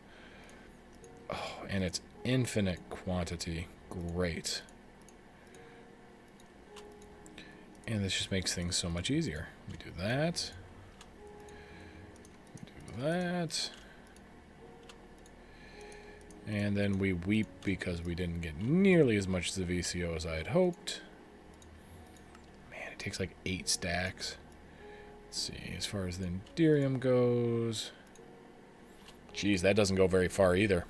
Oh, and it's infinite quantity. Great. And this just makes things so much easier. We do that. We do that. And then we weep because we didn't get nearly as much as the VCO as I had hoped. Man, it takes like 8 stacks. Let's see, as far as the Enderium goes... Geez, that doesn't go very far either.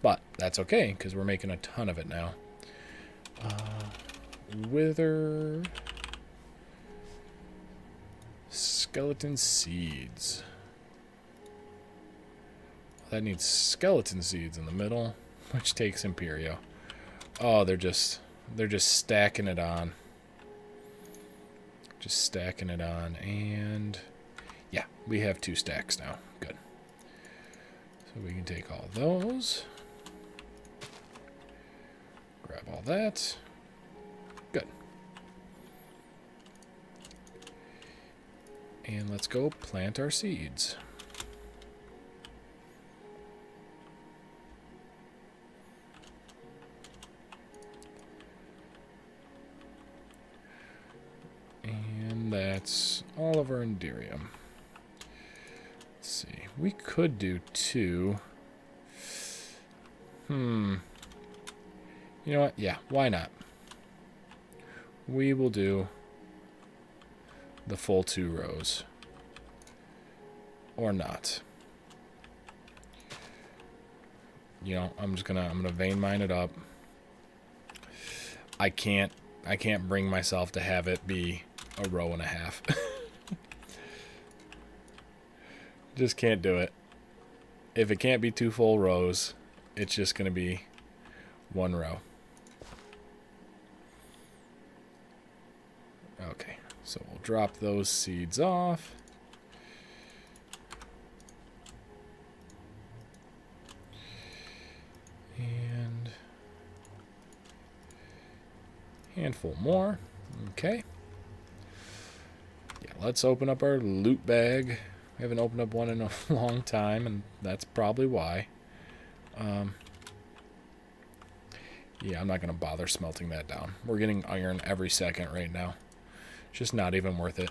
But that's okay, because we're making a ton of it now. Wither... Skeleton seeds. That needs skeleton seeds in the middle, which takes Imperio. Oh, they're just stacking it on. Just stacking it on, and yeah, we have 2 stacks now. Good. So we can take all those. Grab all that. Good. And let's go plant our seeds. And that's all of our Enderium. Let's see. We could do 2. You know what? Yeah, why not? We will do the full 2 rows. Or not. You know, I'm gonna vein mine it up. I can't bring myself to have it be a row and a half. Just can't do it. If it can't be 2 full rows, it's just gonna be 1 row. Okay, so we'll drop those seeds off. And handful more. Okay. Yeah, let's open up our loot bag. I haven't opened up one in a long time, and that's probably why. Yeah, I'm not going to bother smelting that down. We're getting iron every second right now. Just not even worth it.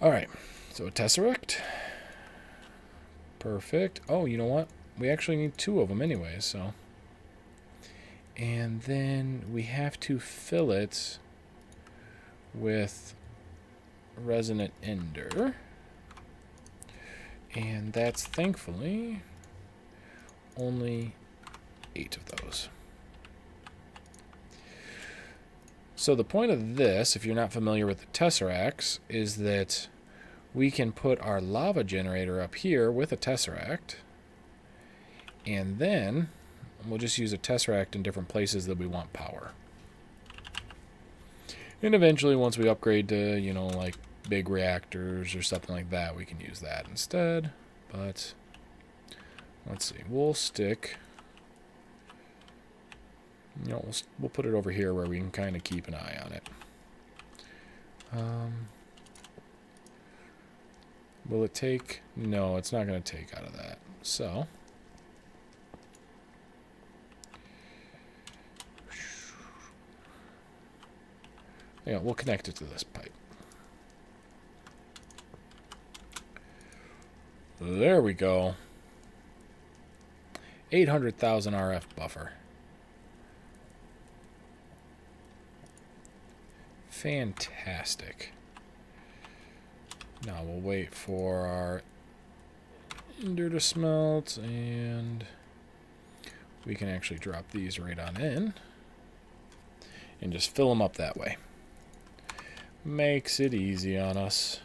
Alright, so a Tesseract. Perfect. Oh, you know what? We actually need 2 of them anyway, so. And then we have to fill it with resonant ender. And that's thankfully only 8 of those. So the point of this, if you're not familiar with the tesseracts, is that we can put our lava generator up here with a tesseract, and then we'll just use a tesseract in different places that we want power. And eventually, once we upgrade to, you know, like big reactors or something like that, we can use that instead. But let's see, we'll stick, you know, we'll put it over here where we can kind of keep an eye on it. Will it take? No, it's not going to take out of that. So yeah, we'll connect it to this pipe. There we go. 800,000 RF buffer. Fantastic. Now we'll wait for our ender to smelt, and we can actually drop these right on in and just fill them up that way. Makes it easy on us.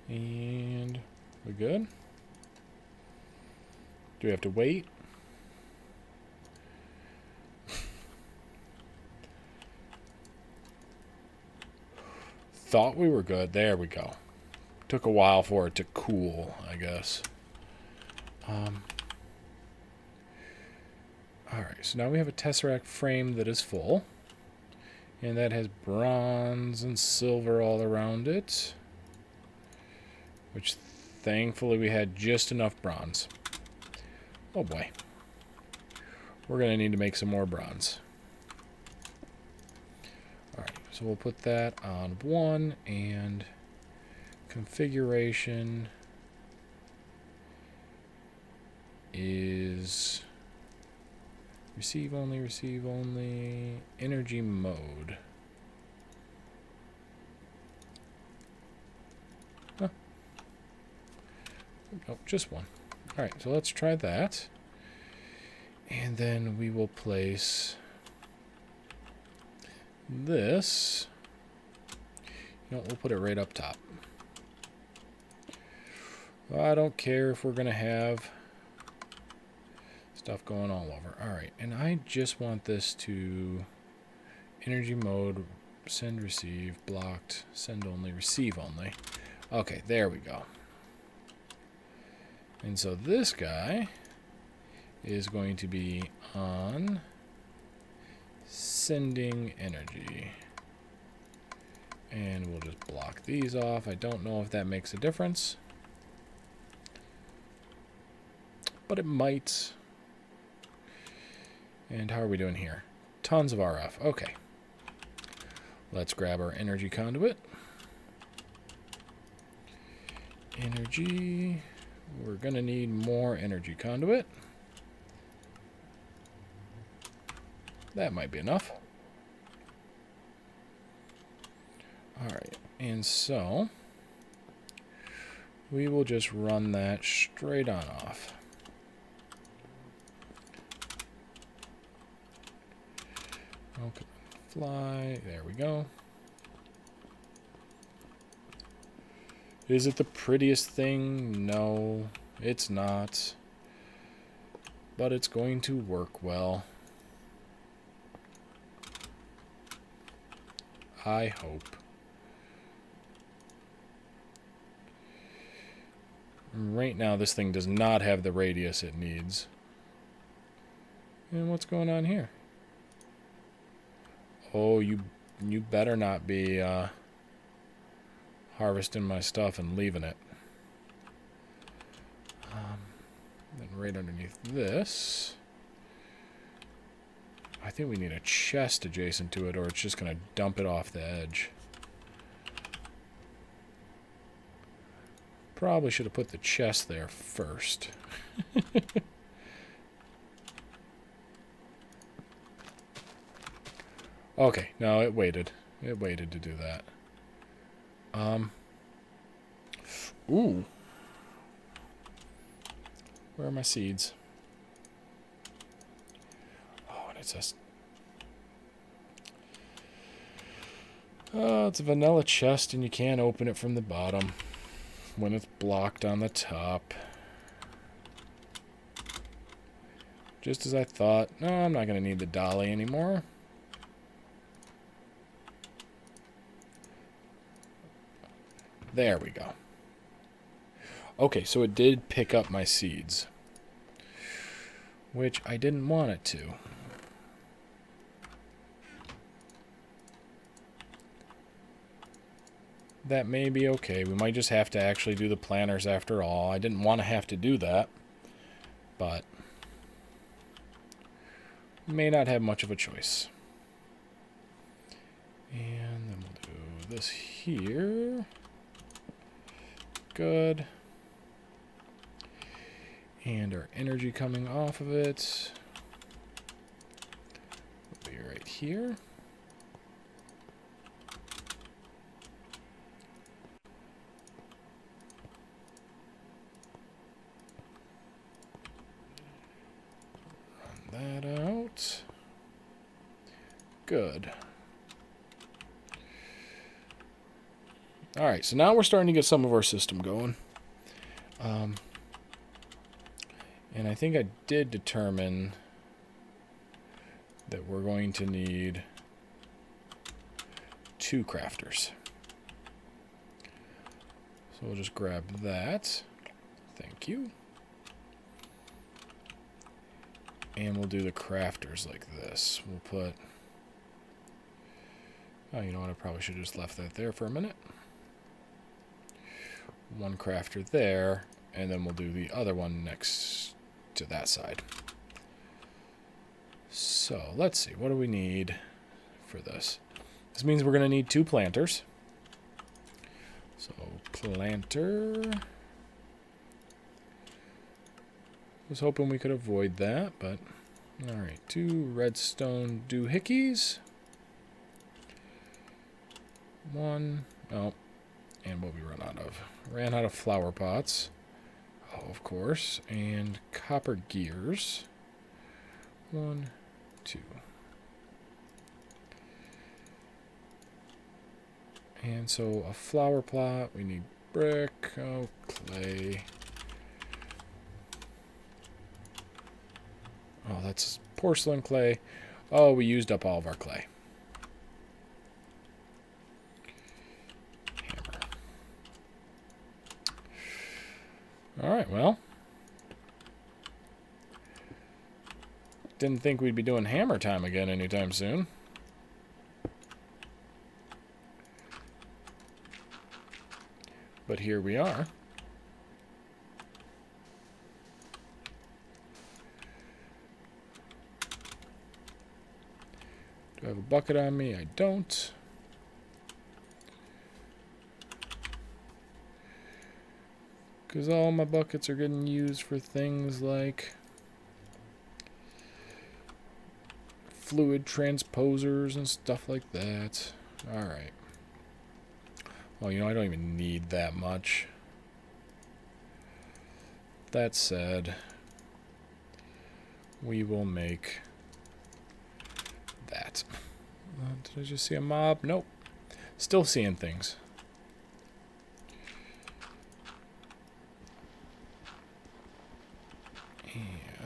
And we're good. Do we have to wait? Thought we were good. There we go. Took a while for it to cool, I guess. Alright, so now we have a tesseract frame that is full. And that has bronze and silver all around it. Which, thankfully, we had just enough bronze. Oh boy. We're going to need to make some more bronze. Alright, so we'll put that on 1, and configuration is receive only, energy mode. Huh. Oh, just 1. Alright, so let's try that. And then we will place this. You know, we'll put it right up top. I don't care if we're going to have stuff going all over. Alright, and I just want this to energy mode, send, receive, blocked, send only, receive only. Okay, there we go. And so this guy is going to be on sending energy. And we'll just block these off. I don't know if that makes a difference, but it might. And how are we doing here? Tons of RF. Okay. Let's grab our energy conduit. Energy. We're going to need more energy conduit. That might be enough. Alright, and so we will just run that straight on off. Okay, fly, there we go. Is it the prettiest thing? No, it's not. But it's going to work well. I hope. Right now, this thing does not have the radius it needs. And what's going on here? Oh, you better not be harvesting my stuff and leaving it. Then right underneath this, I think we need a chest adjacent to it, or it's just going to dump it off the edge. Probably should have put the chest there first. Okay, no, it waited. It waited to do that. Ooh. Where are my seeds? Oh, and it's it's a vanilla chest, and you can't open it from the bottom when it's blocked on the top. Just as I thought. No, I'm not going to need the dolly anymore. There we go. Okay, so it did pick up my seeds, which I didn't want it to. That may be okay. We might just have to actually do the planters after all. I didn't want to have to do that, but may not have much of a choice. And then we'll do this here. Good. And our energy coming off of it will be right here. Run that out. Good. Alright, so now we're starting to get some of our system going. And I think I did determine that we're going to need 2 crafters. So we'll just grab that. Thank you. And we'll do the crafters like this. We'll put... Oh, you know what? I probably should have just left that there for a minute. 1 crafter there, and then we'll do the other one next to that side. So, let's see. What do we need for this? This means we're going to need 2 planters. So, planter. Was hoping we could avoid that, but... Alright, 2 redstone doohickeys. 1... Oh. And what we run out of. Ran out of flower pots. Oh, of course. And copper gears. 1, 2. And so a flower plot. We need brick. Oh, clay. Oh, that's porcelain clay. Oh, we used up all of our clay. Alright, well. Didn't think we'd be doing hammer time again anytime soon. But here we are. Do I have a bucket on me? I don't. Because all my buckets are getting used for things like fluid transposers and stuff like that. Alright. Well, you know, I don't even need that much. That said, we will make that. Did I just see a mob? Nope. Still seeing things.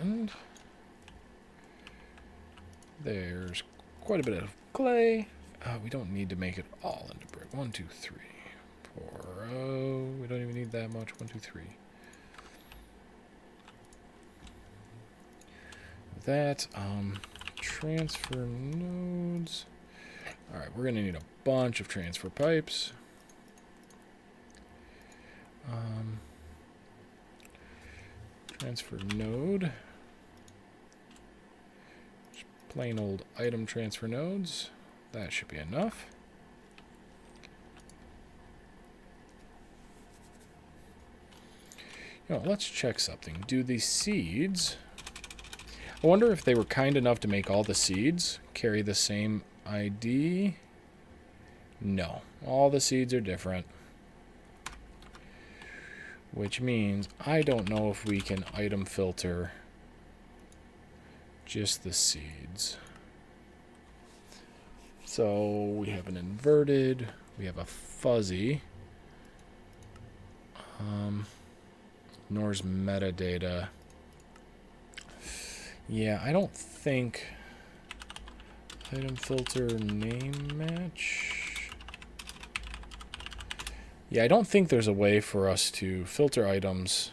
And there's quite a bit of clay. We don't need to make it all into brick. 1, 2, 3, 4. Oh, we don't even need that much. 1, 2, 3. That, transfer nodes. Alright, we're going to need a bunch of transfer pipes. Transfer node. Just plain old item transfer nodes. That should be enough. You know, let's check something. Do these seeds... I wonder if they were kind enough to make all the seeds carry the same ID. No. All the seeds are different. Which means I don't know if we can item filter just the seeds. So we have an inverted, we have a fuzzy. Nor's metadata. Yeah, I don't think item filter name match. Yeah, I don't think there's a way for us to filter items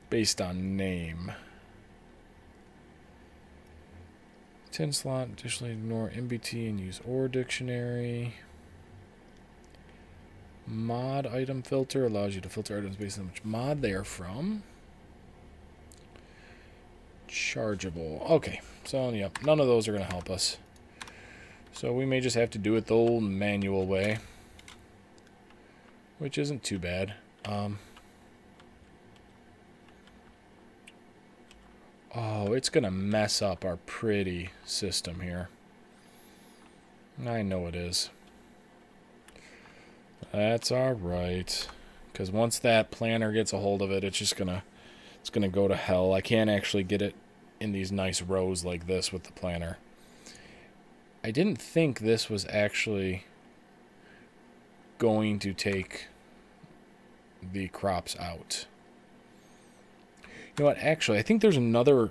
based on name. 10 slot, additionally ignore MBT and use OR dictionary. Mod item filter allows you to filter items based on which mod they are from. Chargeable. Okay, so yep, none of those are going to help us. So we may just have to do it the old manual way, which isn't too bad. Oh, it's going to mess up our pretty system here. I know it is. That's all right, because once that planner gets a hold of it, it's gonna go to hell. I can't actually get it in these nice rows like this with the planner. I didn't think this was actually going to take the crops out. You know what? Actually, I think there's another,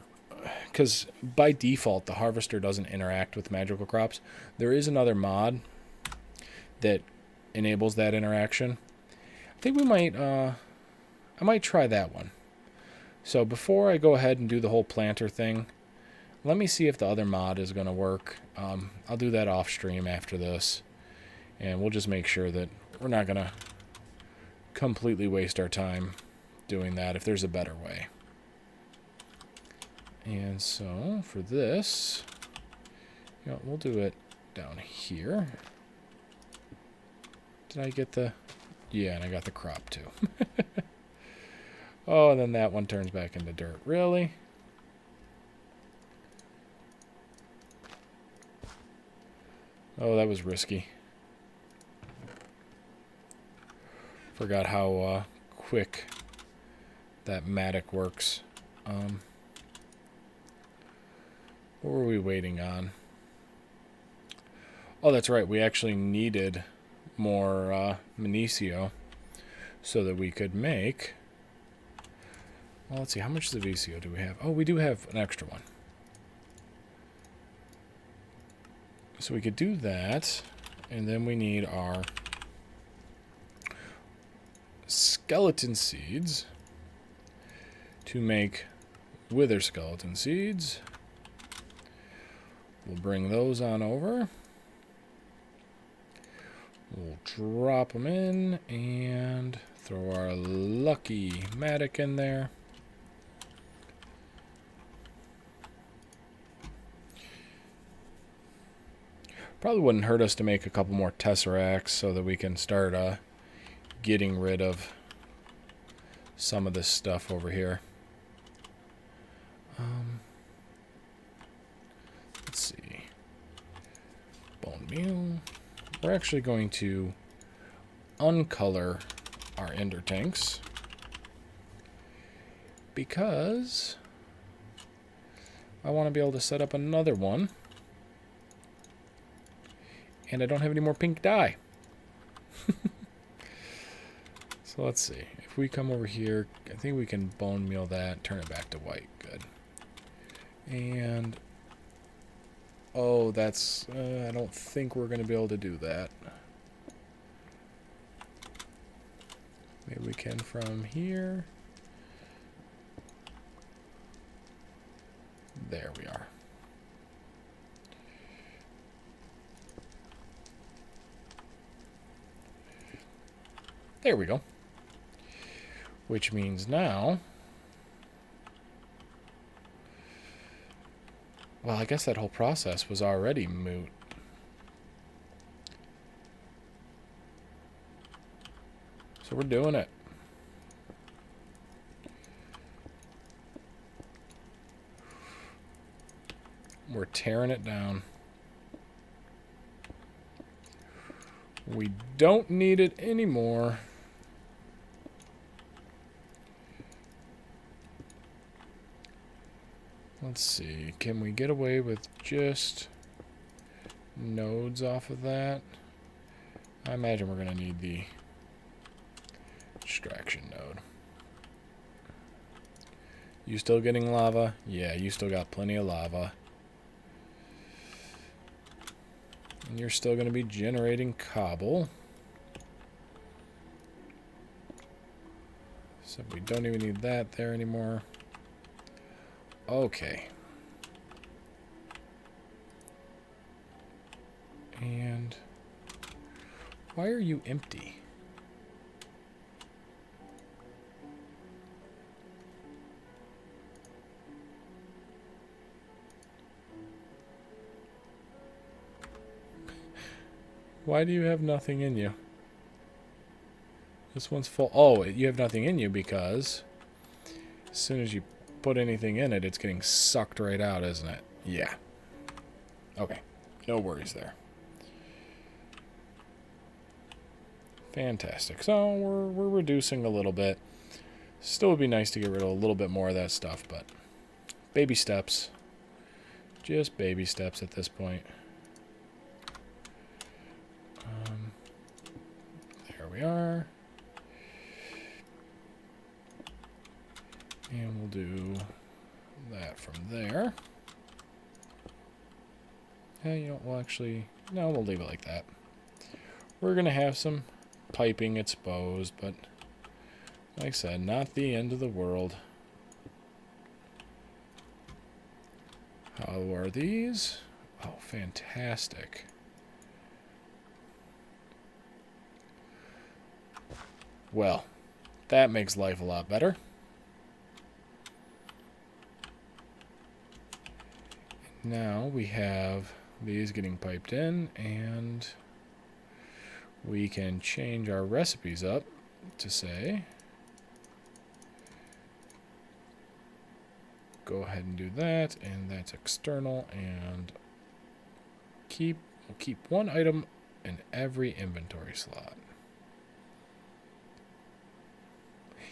because by default the harvester doesn't interact with magical crops. There is another mod that enables that interaction. I think we might, I might try that one. So before I go ahead and do the whole planter thing, let me see if the other mod is going to work. I'll do that off stream after this, and we'll just make sure that we're not going to completely waste our time doing that if there's a better way. And so for this, you know, we'll do it down here. Did I get the... Yeah, and I got the crop too. Oh, and then that one turns back into dirt. Really? Oh, that was risky. Forgot how quick that Matic works. What were we waiting on? Oh, that's right. We actually needed more Minicio so that we could make... Well, let's see. How much of the VCO do we have? Oh, we do have an extra one. So we could do that, and then we need our skeleton seeds to make wither skeleton seeds. We'll bring those on over. We'll drop them in and throw our lucky Matic in there. Probably wouldn't hurt us to make a couple more tesseracts so that we can start getting rid of some of this stuff over here. Let's see. Bone meal. We're actually going to uncolor our ender tanks because I want to be able to set up another one. And I don't have any more pink dye. So let's see. If we come over here, I think we can bone meal that, turn it back to white. Good. And... oh, that's... I don't think we're going to be able to do that. Maybe we can from here. There we are. There we go. Which means now Well, I guess that whole process was already moot. So we're doing it. We're tearing it down. We don't need it anymore. Let's see. Can we get away with just nodes off of that? I imagine we're going to need the extraction node. You still getting lava? Yeah, you still got plenty of lava. And you're still going to be generating cobble. So we don't even need that there anymore. Okay. And why are you empty? Why do you have nothing in you? This one's full. Oh, you have nothing in you because as soon as you put anything in it, it's getting sucked right out, isn't it? Yeah. Okay. No worries there. Fantastic. So we're reducing a little bit. Still would be nice to get rid of a little bit more of that stuff, but baby steps. Just baby steps at this point. There we are. And we'll do that from there. Yeah, you know, we'll actually... No, we'll leave it like that. We're going to have some piping exposed, but like I said, not the end of the world. How are these? Oh, fantastic. Well, that makes life a lot better. Now we have these getting piped in, and we can change our recipes up to say, go ahead and do that, and that's external, and we'll keep one item in every inventory slot.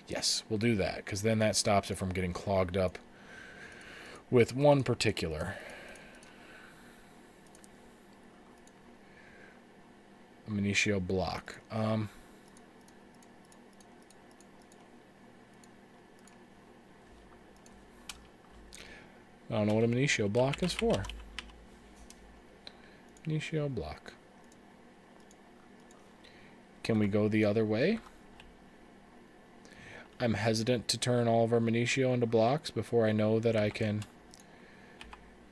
Yes, we'll do that, because then that stops it from getting clogged up with one particular Minitio block. I don't know what a Minitio block is for. Minitio block. Can we go the other way? I'm hesitant to turn all of our Minitio into blocks before I know that I can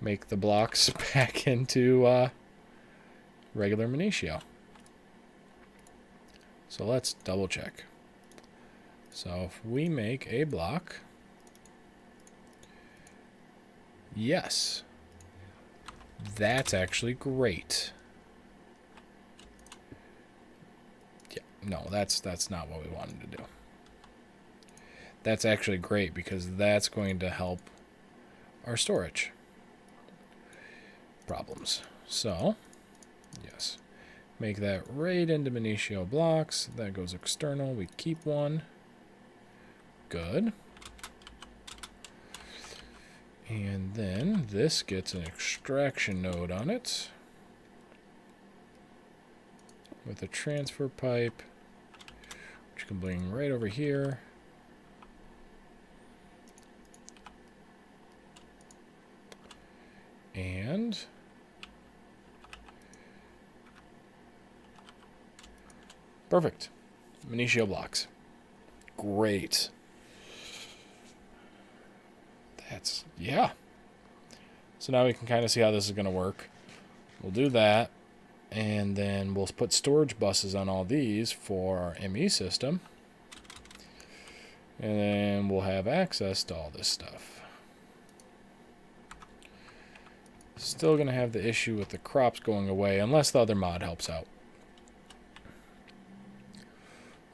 make the blocks back into regular Minitio. So let's double check. So if we make a block, yes, that's actually great. Yeah, no, that's not what we wanted to do. That's actually great because that's going to help our storage problems. So, yes. Make that right into Minitio blocks. That goes external. We keep one. Good. And then this gets an extraction node on it with a transfer pipe, which you can bring right over here. And perfect. Minitio blocks. Great. That's, yeah. So now we can kind of see how this is going to work. We'll do that. And then we'll put storage buses on all these for our ME system. And then we'll have access to all this stuff. Still going to have the issue with the crops going away unless the other mod helps out.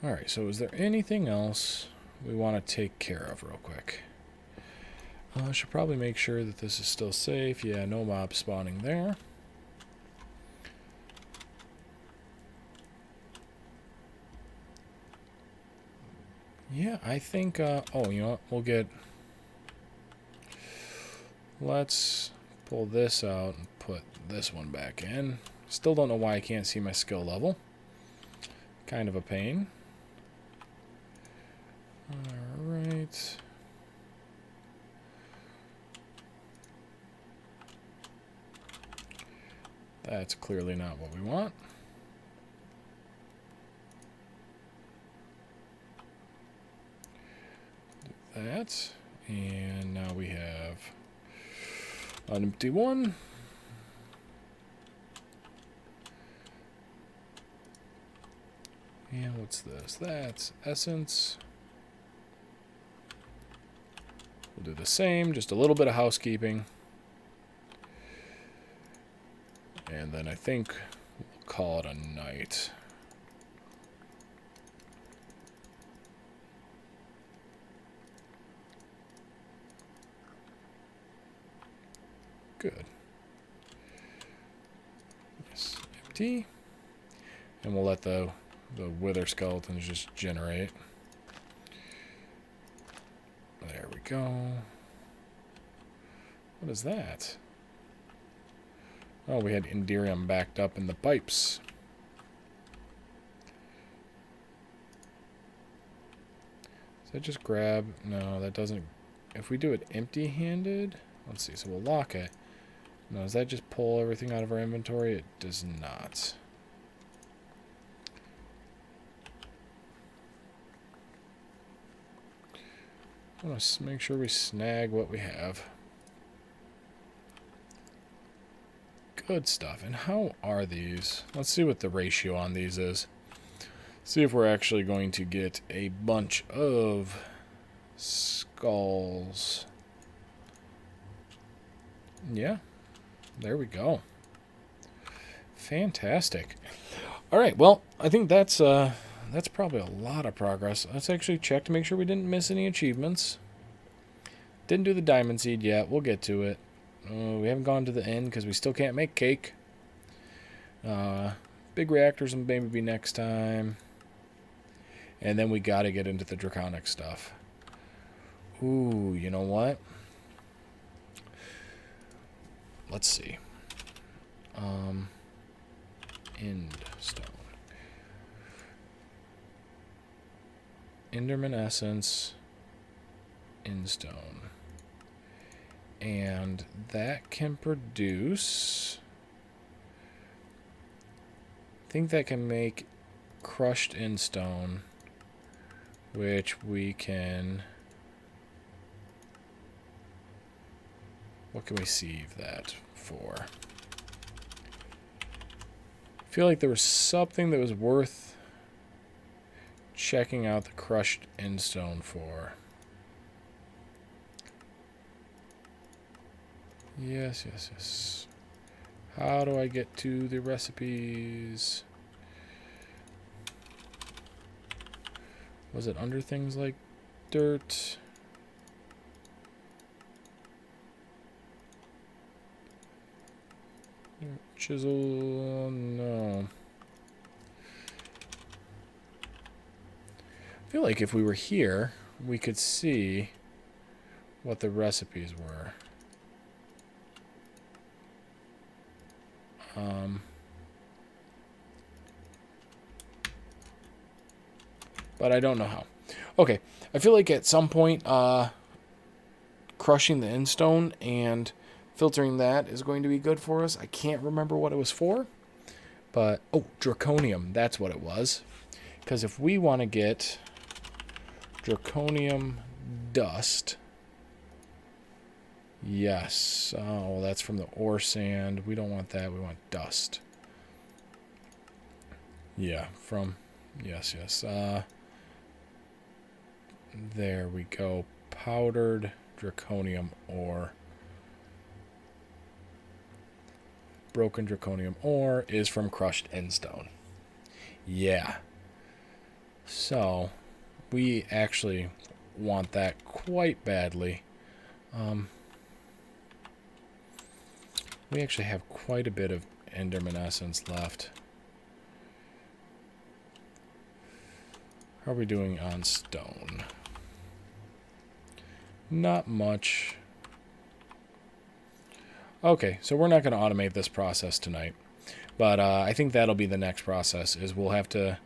Alright, so is there anything else we want to take care of real quick? I should probably make sure that this is still safe. Yeah, no mob spawning there. Yeah, I think, oh, you know what, we'll get, let's pull this out and put this one back in. Still don't know why I can't see my skill level. Kind of a pain. Alright. That's clearly not what we want. That, and now we have an empty one. And what's this? That's essence. We'll do the same, just a little bit of housekeeping. And then I think we'll call it a night. Good. Yes, empty. And we'll let the wither skeletons just generate. There we go. What is that? Oh, we had Indirium backed up in the pipes. Does that just grab? No, that doesn't. If we do it empty-handed, let's see. So we'll lock it. No, does that just pull everything out of our inventory? It does not. I want to make sure we snag what we have. Good stuff. And how are these? Let's see what the ratio on these is. See if we're actually going to get a bunch of skulls. Yeah. There we go. Fantastic. All right, well, I think that's probably a lot of progress. Let's actually check to make sure we didn't miss any achievements. Didn't do the diamond seed yet. We'll get to it. We haven't gone to the end because we still can't make cake. Big reactors and maybe be next time. And then we got to get into the draconic stuff. Ooh, you know what? Let's see. End stone. Enderman essence. End stone. And that can produce. I think that can make crushed end stone, which we can. What can we sieve that for? I feel like there was something that was worth checking out the crushed end stone for. Yes, yes, yes. How do I get to the recipes? Was it under things like dirt? Chisel, no. I feel like if we were here, we could see what the recipes were. But I don't know how. Okay, I feel like at some point, crushing the end stone and filtering that is going to be good for us. I can't remember what it was for, but oh, draconium, that's what it was. Because if we want to get draconium dust, yes, oh, that's from the ore sand. We don't want that. We want dust. Yeah, from yes, yes. There we go. Powdered draconium ore. broken draconium ore is from crushed endstone. Yeah. So, we actually want that quite badly. We actually have quite a bit of enderman essence left. How are we doing on stone? Not much. Okay, so we're not going to automate this process tonight, but I think that'll be the next process. Is we'll have to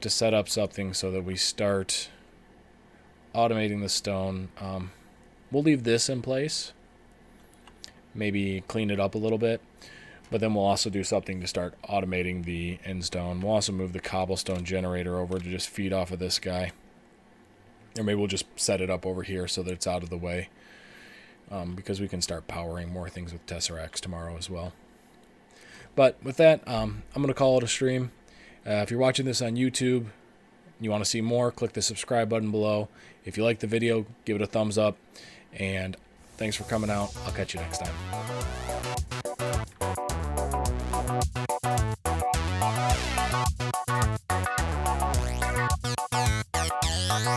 set up something so that we start automating the stone. We'll leave this in place, maybe clean it up a little bit, but then we'll also do something to start automating the endstone. We'll also move the cobblestone generator over to just feed off of this guy, or maybe we'll just set it up over here so that it's out of the way. Because we can start powering more things with Tesseracts tomorrow as well. But with that, I'm going to call it a stream. If you're watching this on YouTube and you want to see more, click the subscribe button below. If you like the video, give it a thumbs up. And thanks for coming out. I'll catch you next time.